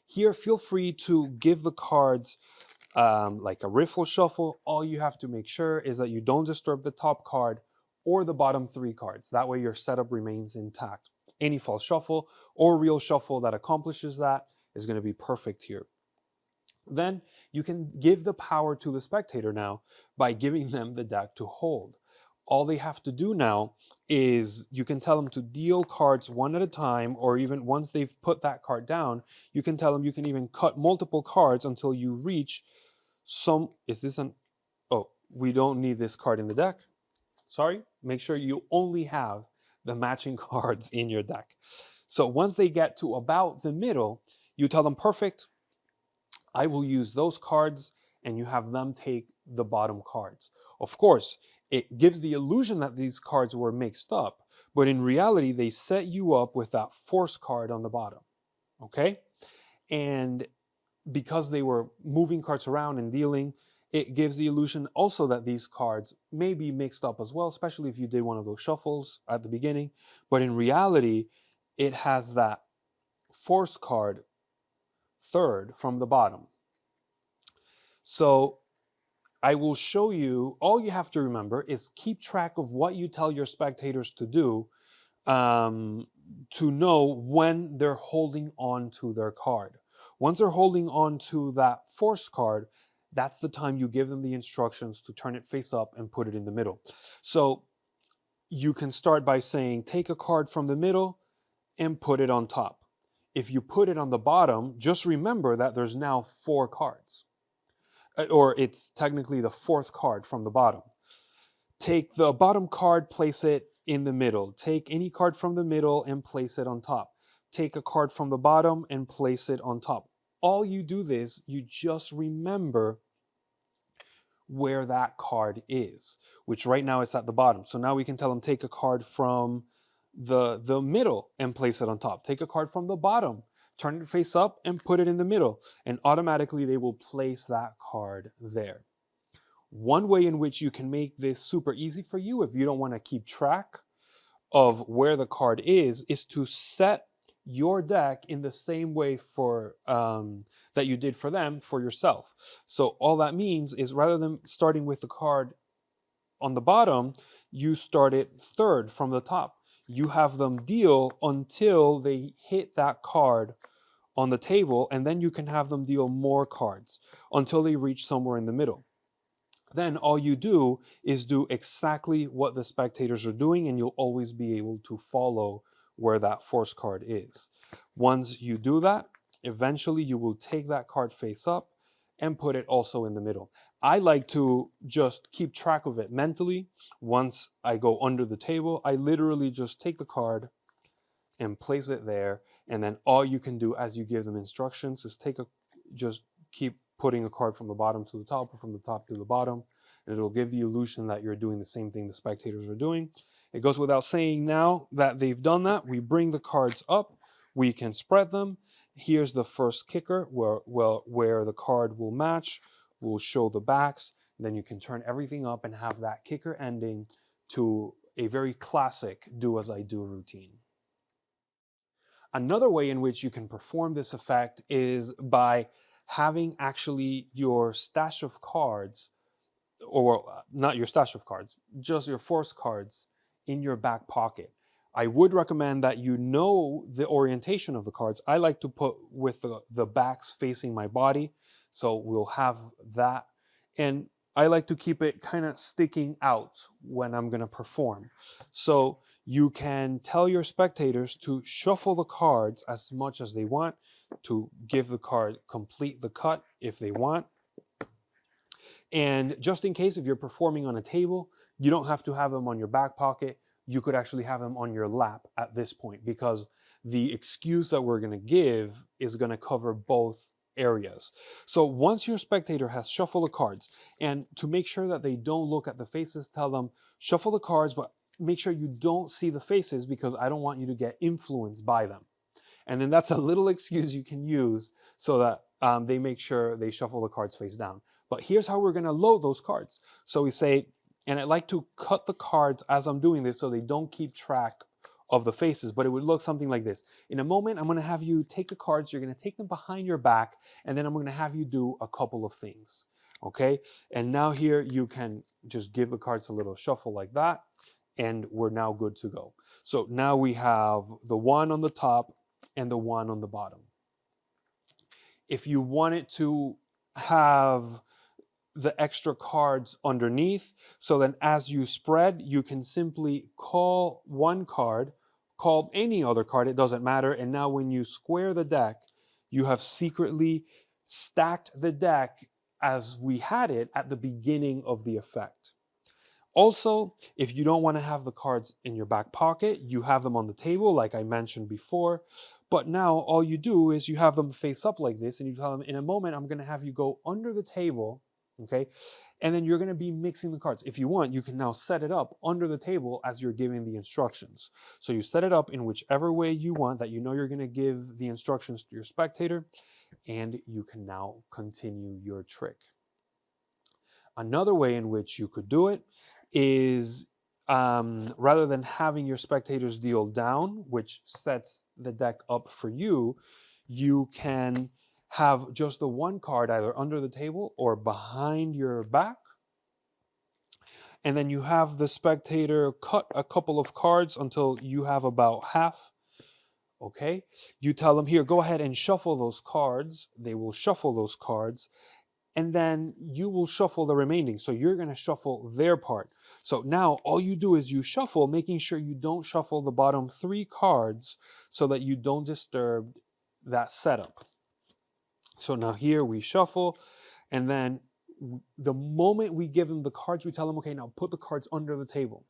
Here, feel free to give the cards like a riffle shuffle. All you have to make sure is that you don't disturb the top card or the bottom 3 cards. That way your setup remains intact. Any false shuffle or real shuffle that accomplishes that is going to be perfect here. Then you can give the power to the spectator now by giving them the deck to hold. All they have to do now is you can tell them to deal cards one at a time, or even once they've put that card down, you can tell them you can even cut multiple cards until you reach some. Is this an. Oh, we don't need this card in the deck. Sorry. Make sure you only have the matching cards in your deck. So once they get to about the middle, you tell them, perfect, I will use those cards, and you have them take the bottom cards. Of course, it gives the illusion that these cards were mixed up, but in reality, they set you up with that force card on the bottom. Okay? And because they were moving cards around and dealing, it gives the illusion also that these cards may be mixed up as well, especially if you did one of those shuffles at the beginning. But in reality, it has that force card third from the bottom. So I will show you, all you have to remember is keep track of what you tell your spectators to do, to know when they're holding on to their card. Once they're holding on to that force card, that's the time you give them the instructions to turn it face up and put it in the middle. So you can start by saying, take a card from the middle and put it on top. If you put it on the bottom, just remember that there's now 4 cards. Or it's technically the 4th card from the bottom. Take the bottom card, place it in the middle. Take any card from the middle and place it on top. Take a card from the bottom and place it on top. All you do this, you just remember where that card is, which right now it's at the bottom. So now we can tell them, take a card from the middle and place it on top. Take a card from the bottom, turn it face up and put it in the middle, and automatically they will place that card there. One way in which you can make this super easy for you, if you don't want to keep track of where the card is to set your deck in the same way for that you did for them for yourself. So all that means is, rather than starting with the card on the bottom, you start it third from the top. You have them deal until they hit that card on the table, and then you can have them deal more cards until they reach somewhere in the middle. Then all you do is do exactly what the spectators are doing, and you'll always be able to follow where that force card is. Once you do that, eventually you will take that card face up and put it also in the middle. I like to just keep track of it mentally. Once I go under the table, I literally just take the card and place it there, and then all you can do as you give them instructions is just keep putting a card from the bottom to the top or from the top to the bottom, and it'll give the illusion that you're doing the same thing the spectators are doing. It goes without saying, now that they've done that, we bring the cards up, we can spread them. Here's the first kicker where the card will match. We'll show the backs, then you can turn everything up and have that kicker ending to a very classic do as I do routine. Another way in which you can perform this effect is by having actually your stash of cards, or not your stash of cards, just your force cards in your back pocket. I would recommend that you know the orientation of the cards. I like to put with the backs facing my body, so we'll have that. And I like to keep it kind of sticking out when I'm going to perform. So you can tell your spectators to shuffle the cards as much as they want, to give the card, complete the cut if they want. And just in case, if you're performing on a table, you don't have to have them on your back pocket. You could actually have them on your lap at this point, because the excuse that we're going to give is going to cover both areas. So once your spectator has shuffled the cards, and to make sure that they don't look at the faces, tell them shuffle the cards, but make sure you don't see the faces, because I don't want you to get influenced by them. And then that's a little excuse you can use so that they make sure they shuffle the cards face down. But here's how we're going to load those cards. So we say, and I like to cut the cards as I'm doing this so they don't keep track of the faces, but it would look something like this. In a moment, I'm going to have you take the cards, you're going to take them behind your back, and then I'm going to have you do a couple of things. Okay? And now here you can just give the cards a little shuffle like that, and we're now good to go. So now we have the one on the top and the one on the bottom. If you wanted to have the extra cards underneath, so then as you spread, you can simply call one card, call any other card, it doesn't matter. And now when you square the deck, you have secretly stacked the deck as we had it at the beginning of the effect. Also, if you don't want to have the cards in your back pocket, you have them on the table like I mentioned before. But now all you do is you have them face up like this, and you tell them, in a moment, I'm going to have you go under the table, okay? And then you're going to be mixing the cards. If you want, you can now set it up under the table as you're giving the instructions. So you set it up in whichever way you want that you know you're going to give the instructions to your spectator, and you can now continue your trick. Another way in which you could do it is rather than having your spectators deal down, which sets the deck up for you, you can have just the one card either under the table or behind your back. And then you have the spectator cut a couple of cards until you have about half. Okay, you tell them, here, go ahead and shuffle those cards. They will shuffle those cards, and then you will shuffle the remaining. So you're going to shuffle their part. So now all you do is you shuffle, making sure you don't shuffle the bottom three cards so that you don't disturb that setup. So now here we shuffle, and then the moment we give them the cards, we tell them, okay, now put the cards under the table.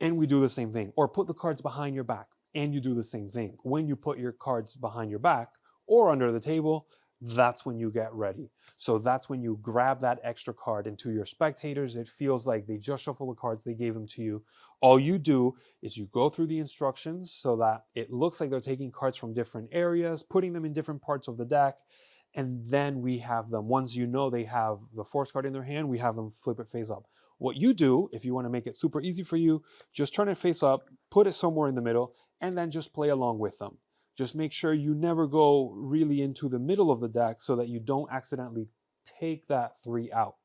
And we do the same thing. Or put the cards behind your back, and you do the same thing. When you put your cards behind your back or under the table, that's when you get ready. So that's when you grab that extra card, and to your spectators, it feels like they just shuffle the cards, they gave them to you. All you do is you go through the instructions so that it looks like they're taking cards from different areas, putting them in different parts of the deck, and then we have them, once you know they have the force card in their hand, we have them flip it face up. What you do, if you want to make it super easy for you, just turn it face up, put it somewhere in the middle, and then just play along with them. Just make sure you never go really into the middle of the deck so that you don't accidentally take that three out.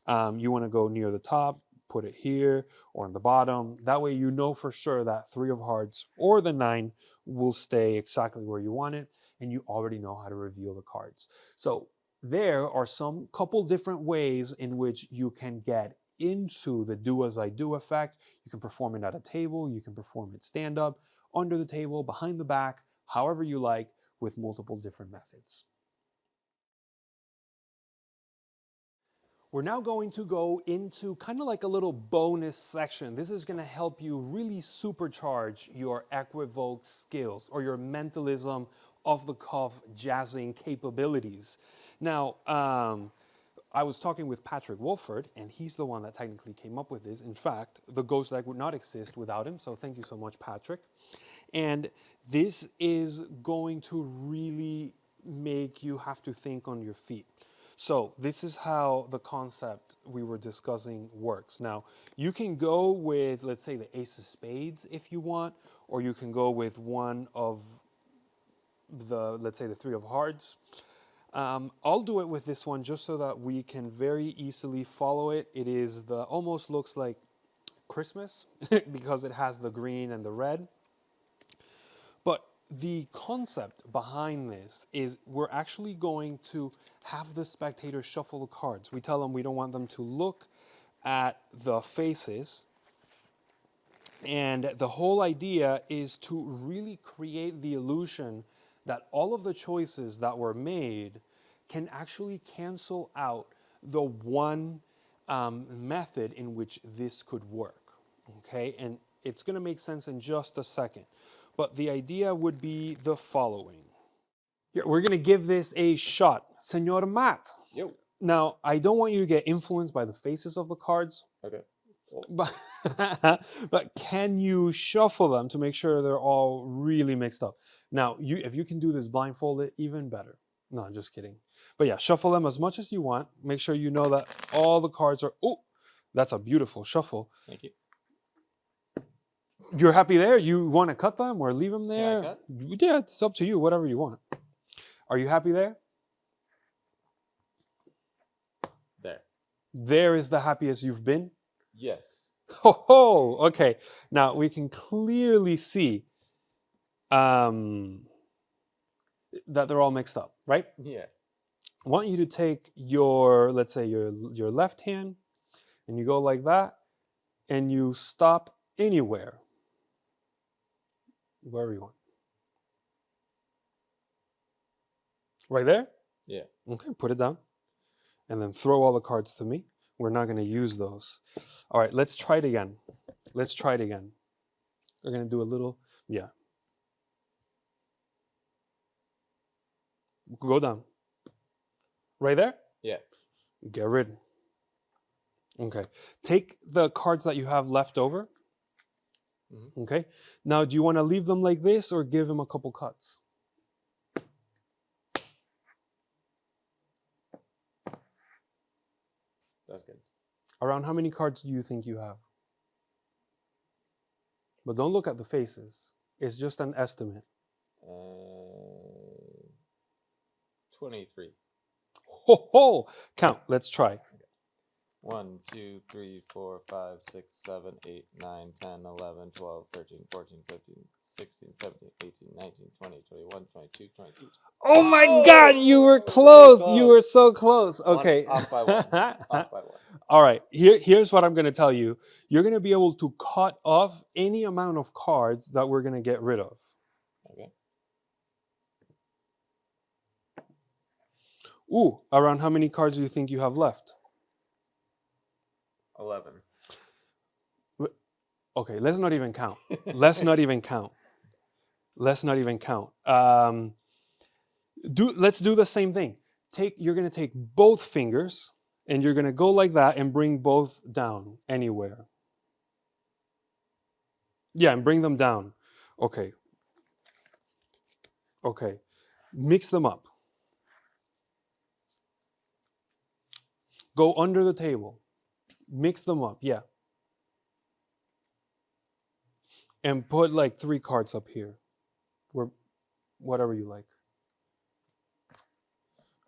You want to go near the top, put it here or on the bottom. That way you know for sure that three of hearts or the nine will stay exactly where you want it, and you already know how to reveal the cards. So there are some couple different ways in which you can get into the do as I do effect. You can perform it at a table, you can perform it stand up, under the table, behind the back, however you like, with multiple different methods. We're now going to go into kind of like a little bonus section. This is going to help you really supercharge your equivoke skills or your mentalism, off the cuff jazzing capabilities. Now, I was talking with Patrick Wolford, and he's the one that technically came up with this. In fact, the Ghost Deck would not exist without him, so thank you so much, Patrick. And this is going to really make you have to think on your feet. So this is how the concept we were discussing works. Now, you can go with, let's say, the ace of spades if you want, or you can go with one of the, let's say, the three of hearts. I'll do it with this one just so that we can very easily follow it. It is the, almost looks like Christmas because it has the green and the red. But the concept behind this is we're actually going to have the spectators shuffle the cards. We tell them we don't want them to look at the faces. And the whole idea is to really create the illusion that all of the choices that were made can actually cancel out the one method in which this could work. Okay, and it's going to make sense in just a second. But the idea would be the following. Here, we're going to give this a shot. Senor Matt. Yo. Now, I don't want you to get influenced by the faces of the cards. Okay. But, but can you shuffle them to make sure they're all really mixed up? Now, if you can do this blindfolded, even better. No, I'm just kidding. But yeah, shuffle them as much as you want. Make sure you know that all the cards are... Oh, that's a beautiful shuffle. Thank you. You're happy there? You want to cut them or leave them Can I there? cut? Yeah, it's up to you, whatever you want. Are you happy there? There. There is the happiest you've been? Yes. Ho ho! Okay, now we can clearly see that they're all mixed up, right? Yeah. I want you to take your, let's say, your left hand, and you go like that, and you stop anywhere, wherever you want. Right there? Yeah. Okay, put it down, and then throw all the cards to me. We're not going to use those. All right, let's try it again. Let's try it again. We're going to do a little, yeah. Go down. Right there? Yeah. Get rid. Okay. Take the cards that you have left over. Mhm. Okay. Now, do you want to leave them like this or give them a couple cuts? That's good. Around how many cards do you think you have? But don't look at the faces. It's just an estimate. 23. Ho ho! Count. Let's try. 1, 2, 3, 4, 5, 6, 7, 8, 9, 10, 11, 12, 13, 14, 15, 16, 17, 18, 19, 20, 21, 22, 23. Oh my Oh, God! You were so close. You close. were so close. One Okay. off by one. Off by one. All right. Here's what I'm going to tell you. You're going to be able to cut off any amount of cards that we're going to get rid of. Okay. Ooh, around how many cards do you think you have left? 11. Okay, let's not even count. Let's not even count. Let's not even count. Let's do the same thing. You're going to take both fingers and you're going to go like that and bring both down anywhere. Yeah, and bring them down. Okay. Okay. Mix them up. Go under the table. Mix them up. Yeah. And put like 3 cards up here. Whatever you like.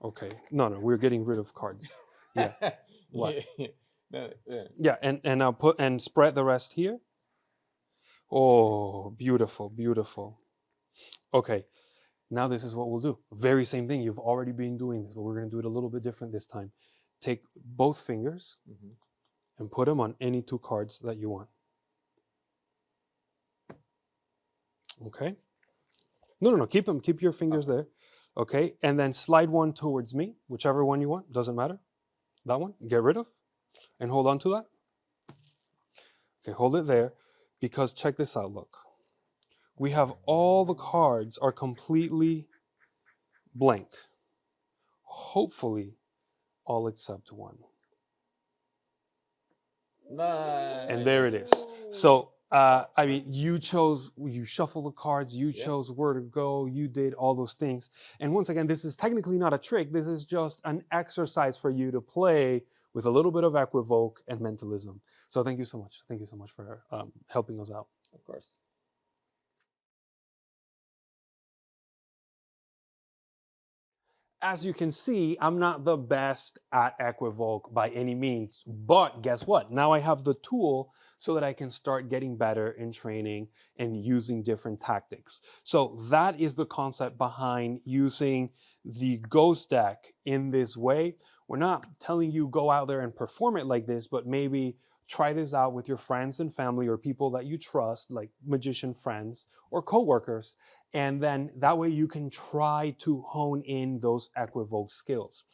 Okay. No, we're getting rid of cards. Yeah. What? No, yeah. Yeah, and now put and spread the rest here. Oh, beautiful, beautiful. Okay. Now this is what we'll do. Very same thing. You've already been doing this, but we're going to do it a little bit different this time. Take both fingers Mhm. and put them on any 2 cards that you want. Okay? No. Keep your fingers there. Okay? And then slide one towards me, whichever one you want. Doesn't matter. That one, get rid of. And hold on to that. Okay, hold it there. Because check this out, look. We have all the cards are completely blank. Hopefully, all except one. Nice. And there it is. So I mean, you shuffle the cards, you Yeah. chose where to go, you did all those things. And once again, this is technically not a trick. This is just an exercise for you to play with a little bit of equivoke and mentalism. So thank you so much. Thank you so much for helping us out. Of course. As you can see, I'm not the best at equivoke by any means, but guess what? Now I have the tool so that I can start getting better in training and using different tactics. So that is the concept behind using the ghost deck in this way. We're not telling you go out there and perform it like this, but maybe try this out with your friends and family or people that you trust, like magician friends or coworkers, and then that way you can try to hone in those equivoke skills.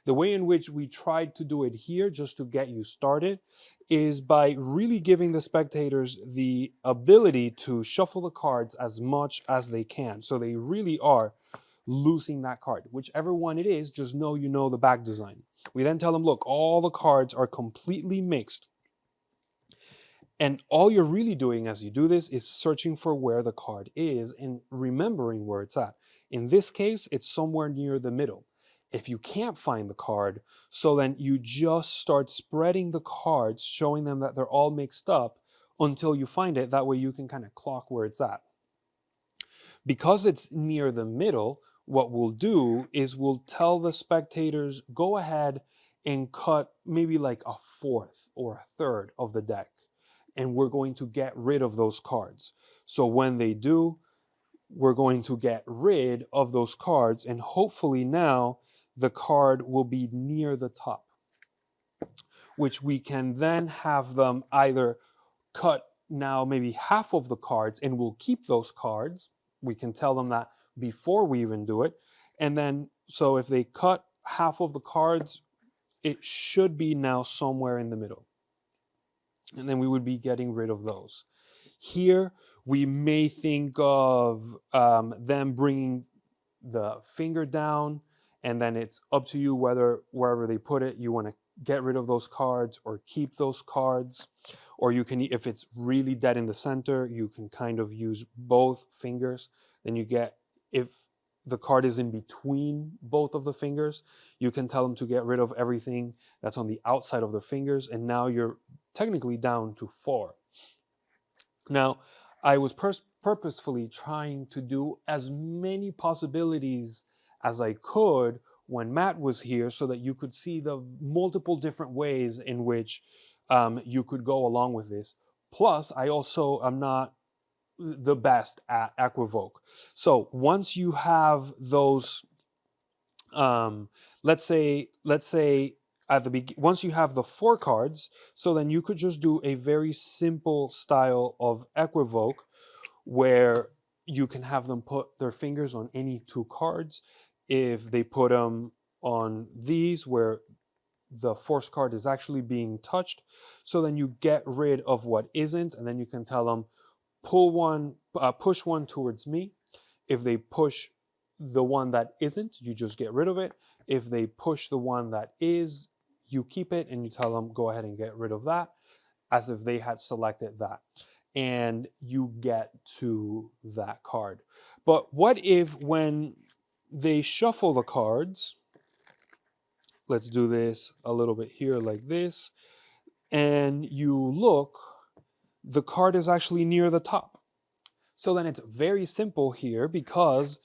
The way in which we tried to do it here, just to get you started, is by really giving the spectators the ability to shuffle the cards as much as they can. So they really are losing that card. Whichever one it is, just know you know the back design. We then tell them, look, all the cards are completely mixed. And all you're really doing as you do this is searching for where the card is and remembering where it's at. In this case, it's somewhere near the middle. If you can't find the card, so then you just start spreading the cards, showing them that they're all mixed up until you find it. That way you can kind of clock where it's at. Because it's near the middle, what we'll do is we'll tell the spectators, go ahead and cut maybe like a fourth or a third of the deck. And we're going to get rid of those cards. So when they do, we're going to get rid of those cards, and hopefully now the card will be near the top, which we can then have them either cut now maybe half of the cards and we'll keep those cards. We can tell them that before we even do it. And then, so if they cut half of the cards, it should be now somewhere in the middle. And then we would be getting rid of those. Here, we may think of them bringing the finger down, and then it's up to you whether wherever they put it, you want to get rid of those cards or keep those cards. Or you can, if it's really dead in the center, you can kind of use both fingers. Then you get, if the card is in between both of the fingers, you can tell them to get rid of everything that's on the outside of their fingers, and now you're technically down to 4. Now, I was purposefully trying to do as many possibilities as I could when Matt was here so that you could see the multiple different ways in which you could go along with this. Plus, I also am not the best at equivoke. So once you have those, let's say at the once you have the 4 cards, so then you could just do a very simple style of equivoke where you can have them put their fingers on any 2 cards. If they put them on these where the 4th card is actually being touched, so then you get rid of what isn't, and then you can tell them push one towards me. If they push the one that isn't, you just get rid of it. If they push the one that is, you keep it and you tell them go ahead and get rid of that, as if they had selected that, and you get to that card. But what if when they shuffle the cards, let's do this a little bit here like this, and you look, the card is actually near the top. So then it's very simple here, because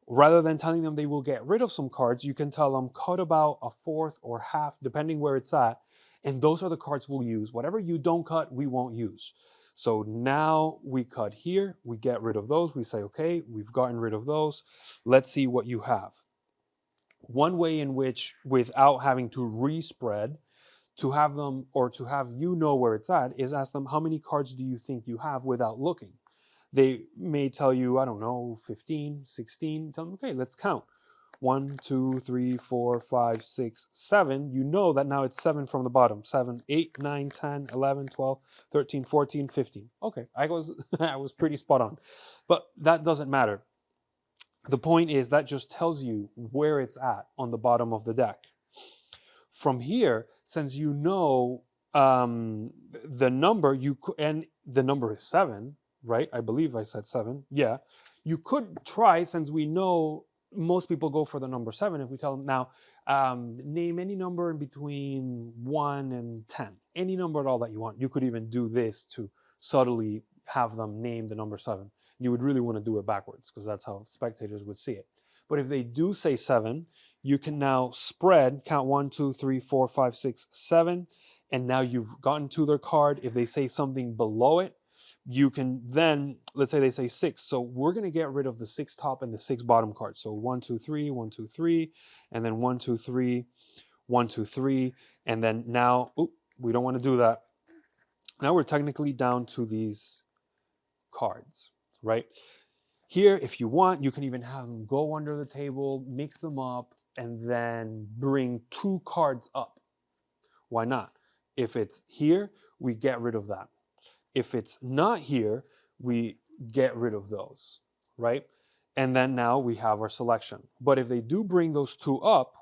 rather than telling them they will get rid of some cards, you can tell them cut about a fourth or half, depending where it's at, and those are the cards we'll use. Whatever you don't cut, we won't use. So now we cut here, we get rid of those, we say, okay, we've gotten rid of those. Let's see what you have. One way in which, without having to respread, to have them, or to have you know where it's at, is ask them, how many cards do you think you have, without looking. They may tell you, I don't know, 15, 16. Tell them, okay, let's count. 1, 2, 3, 4, 5, 6, 7. You know that now it's 7 from the bottom. 7, 8, 9, 10, 11, 12, 13, 14, 15. Okay, I was pretty spot on. But that doesn't matter. The point is that just tells you where it's at on the bottom of the deck. From here, since you know the number and the number is 7, right? I believe I said 7. Yeah. You could try, since we know most people go for the number 7. If we tell them now, name any number in between 1 and 10, any number at all that you want. You could even do this to subtly have them name the number 7. You would really want to do it backwards, because that's how spectators would see it. But if they do say 7, you can now spread, count 1, 2, 3, 4, 5, 6, 7, and now you've gotten to their card. If they say something below it, you can then, let's say they say 6. So we're going to get rid of the 6 top and the 6 bottom cards. So 1, 2, 3, 1, 2, 3, and then 1, 2, 3, 1, 2, 3. And then now, we don't want to do that. Now we're technically down to these cards, right? Here, if you want, you can even have them go under the table, mix them up, and then bring 2 cards up. Why not? If it's here, we get rid of that. If it's not here, we get rid of those, right? And then now we have our selection. But if they do bring those 2 up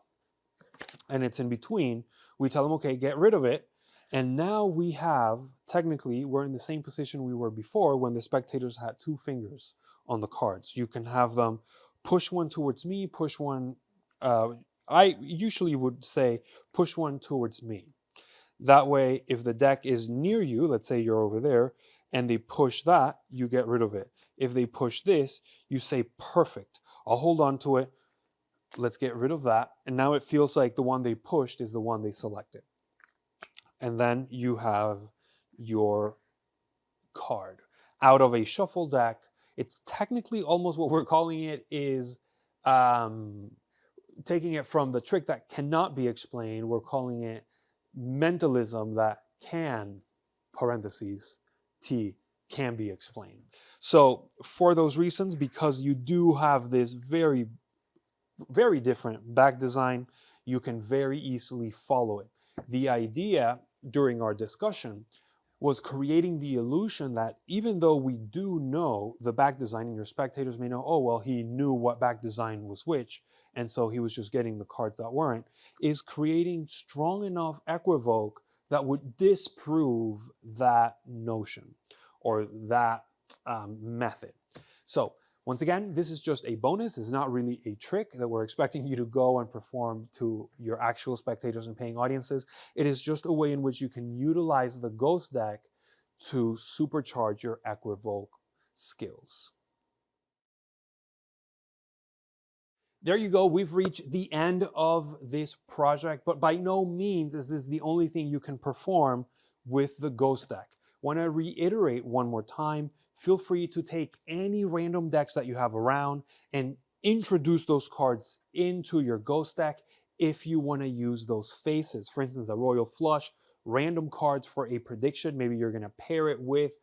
and it's in between, we tell them, okay, get rid of it. And now we have, technically, we're in the same position we were before when the spectators had 2 fingers on the cards. You can have them push one towards me, push one, I usually would say push one towards me. That way, if the deck is near you, let's say you're over there, and they push that, you get rid of it. If they push this, you say, perfect, I'll hold on to it. Let's get rid of that. And now it feels like the one they pushed is the one they selected. And then you have your card. Out of a shuffle deck, it's technically almost what we're calling it is taking it from the trick that cannot be explained. We're calling it mentalism that can, parentheses, T, can be explained. So for those reasons, because you do have this very, very different back design, you can very easily follow it. The idea during our discussion was creating the illusion that even though we do know the back design, and your spectators may know, oh, well, he knew what back design was which, and so he was just getting the cards that weren't, is creating strong enough equivoque that would disprove that notion or that method. So once again, this is just a bonus. It's not really a trick that we're expecting you to go and perform to your actual spectators and paying audiences. It is just a way in which you can utilize the Ghost deck to supercharge your equivoque skills. There you go. We've reached the end of this project, but by no means is this the only thing you can perform with the Ghost deck. Want to reiterate one more time, feel free to take any random decks that you have around and introduce those cards into your Ghost deck if you want to use those faces. For instance, a Royal Flush, random cards for a prediction. Maybe you're going to pair it with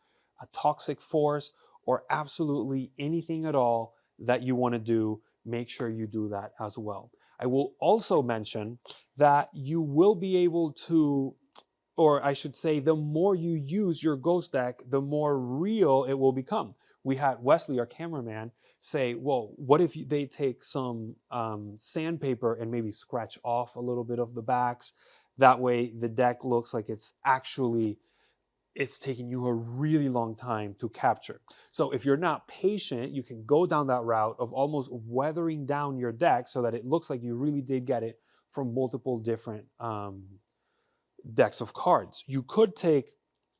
a Toxic Force or absolutely anything at all that you want to do. Make sure you do that as well. I will also mention that you will be able to, or I should say, the more you use your Ghost deck, the more real it will become. We had Wesley, our cameraman, say, well, what if they take some sandpaper and maybe scratch off a little bit of the backs? That way the deck looks like it's taking you a really long time to capture. So if you're not patient, you can go down that route of almost weathering down your deck so that it looks like you really did get it from multiple different decks of cards. You could take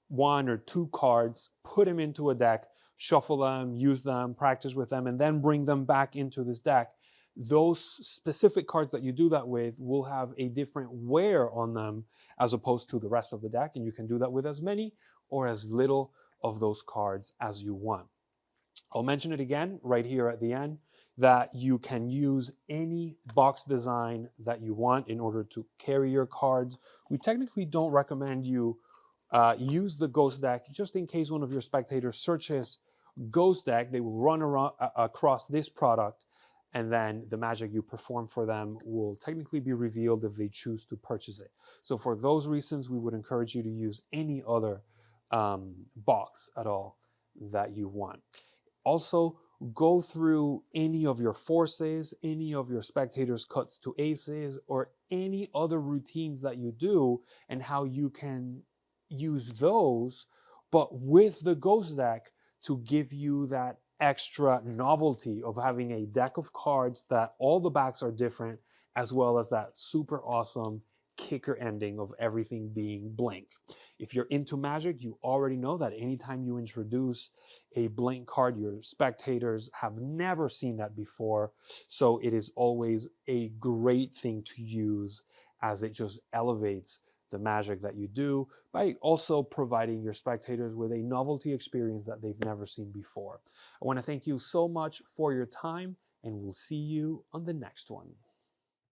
1 or 2 cards, put them into a deck, shuffle them, use them, practice with them, and then bring them back into this deck. Those specific cards that you do that with will have a different wear on them as opposed to the rest of the deck, and you can do that with as many or as little of those cards as you want. I'll mention it again right here at the end that you can use any box design that you want in order to carry your cards. We technically don't recommend you use the Ghost deck just in case one of your spectators searches Ghost deck. They will run around, across this product, and then the magic you perform for them will technically be revealed if they choose to purchase it. So for those reasons, we would encourage you to use any other box at all that you want. Also, go through any of your forces, any of your spectators' cuts to aces, or any other routines that you do and how you can use those, but with the Ghost deck to give you that extra novelty of having a deck of cards that all the backs are different, as well as that super awesome kicker ending of everything being blank. If you're into Magic, you already know that anytime you introduce a blank card, your spectators have never seen that before. So it is always a great thing to use, as it just elevates the magic that you do by also providing your spectators with a novelty experience that they've never seen before. I want to thank you so much for your time, and we'll see you on the next one.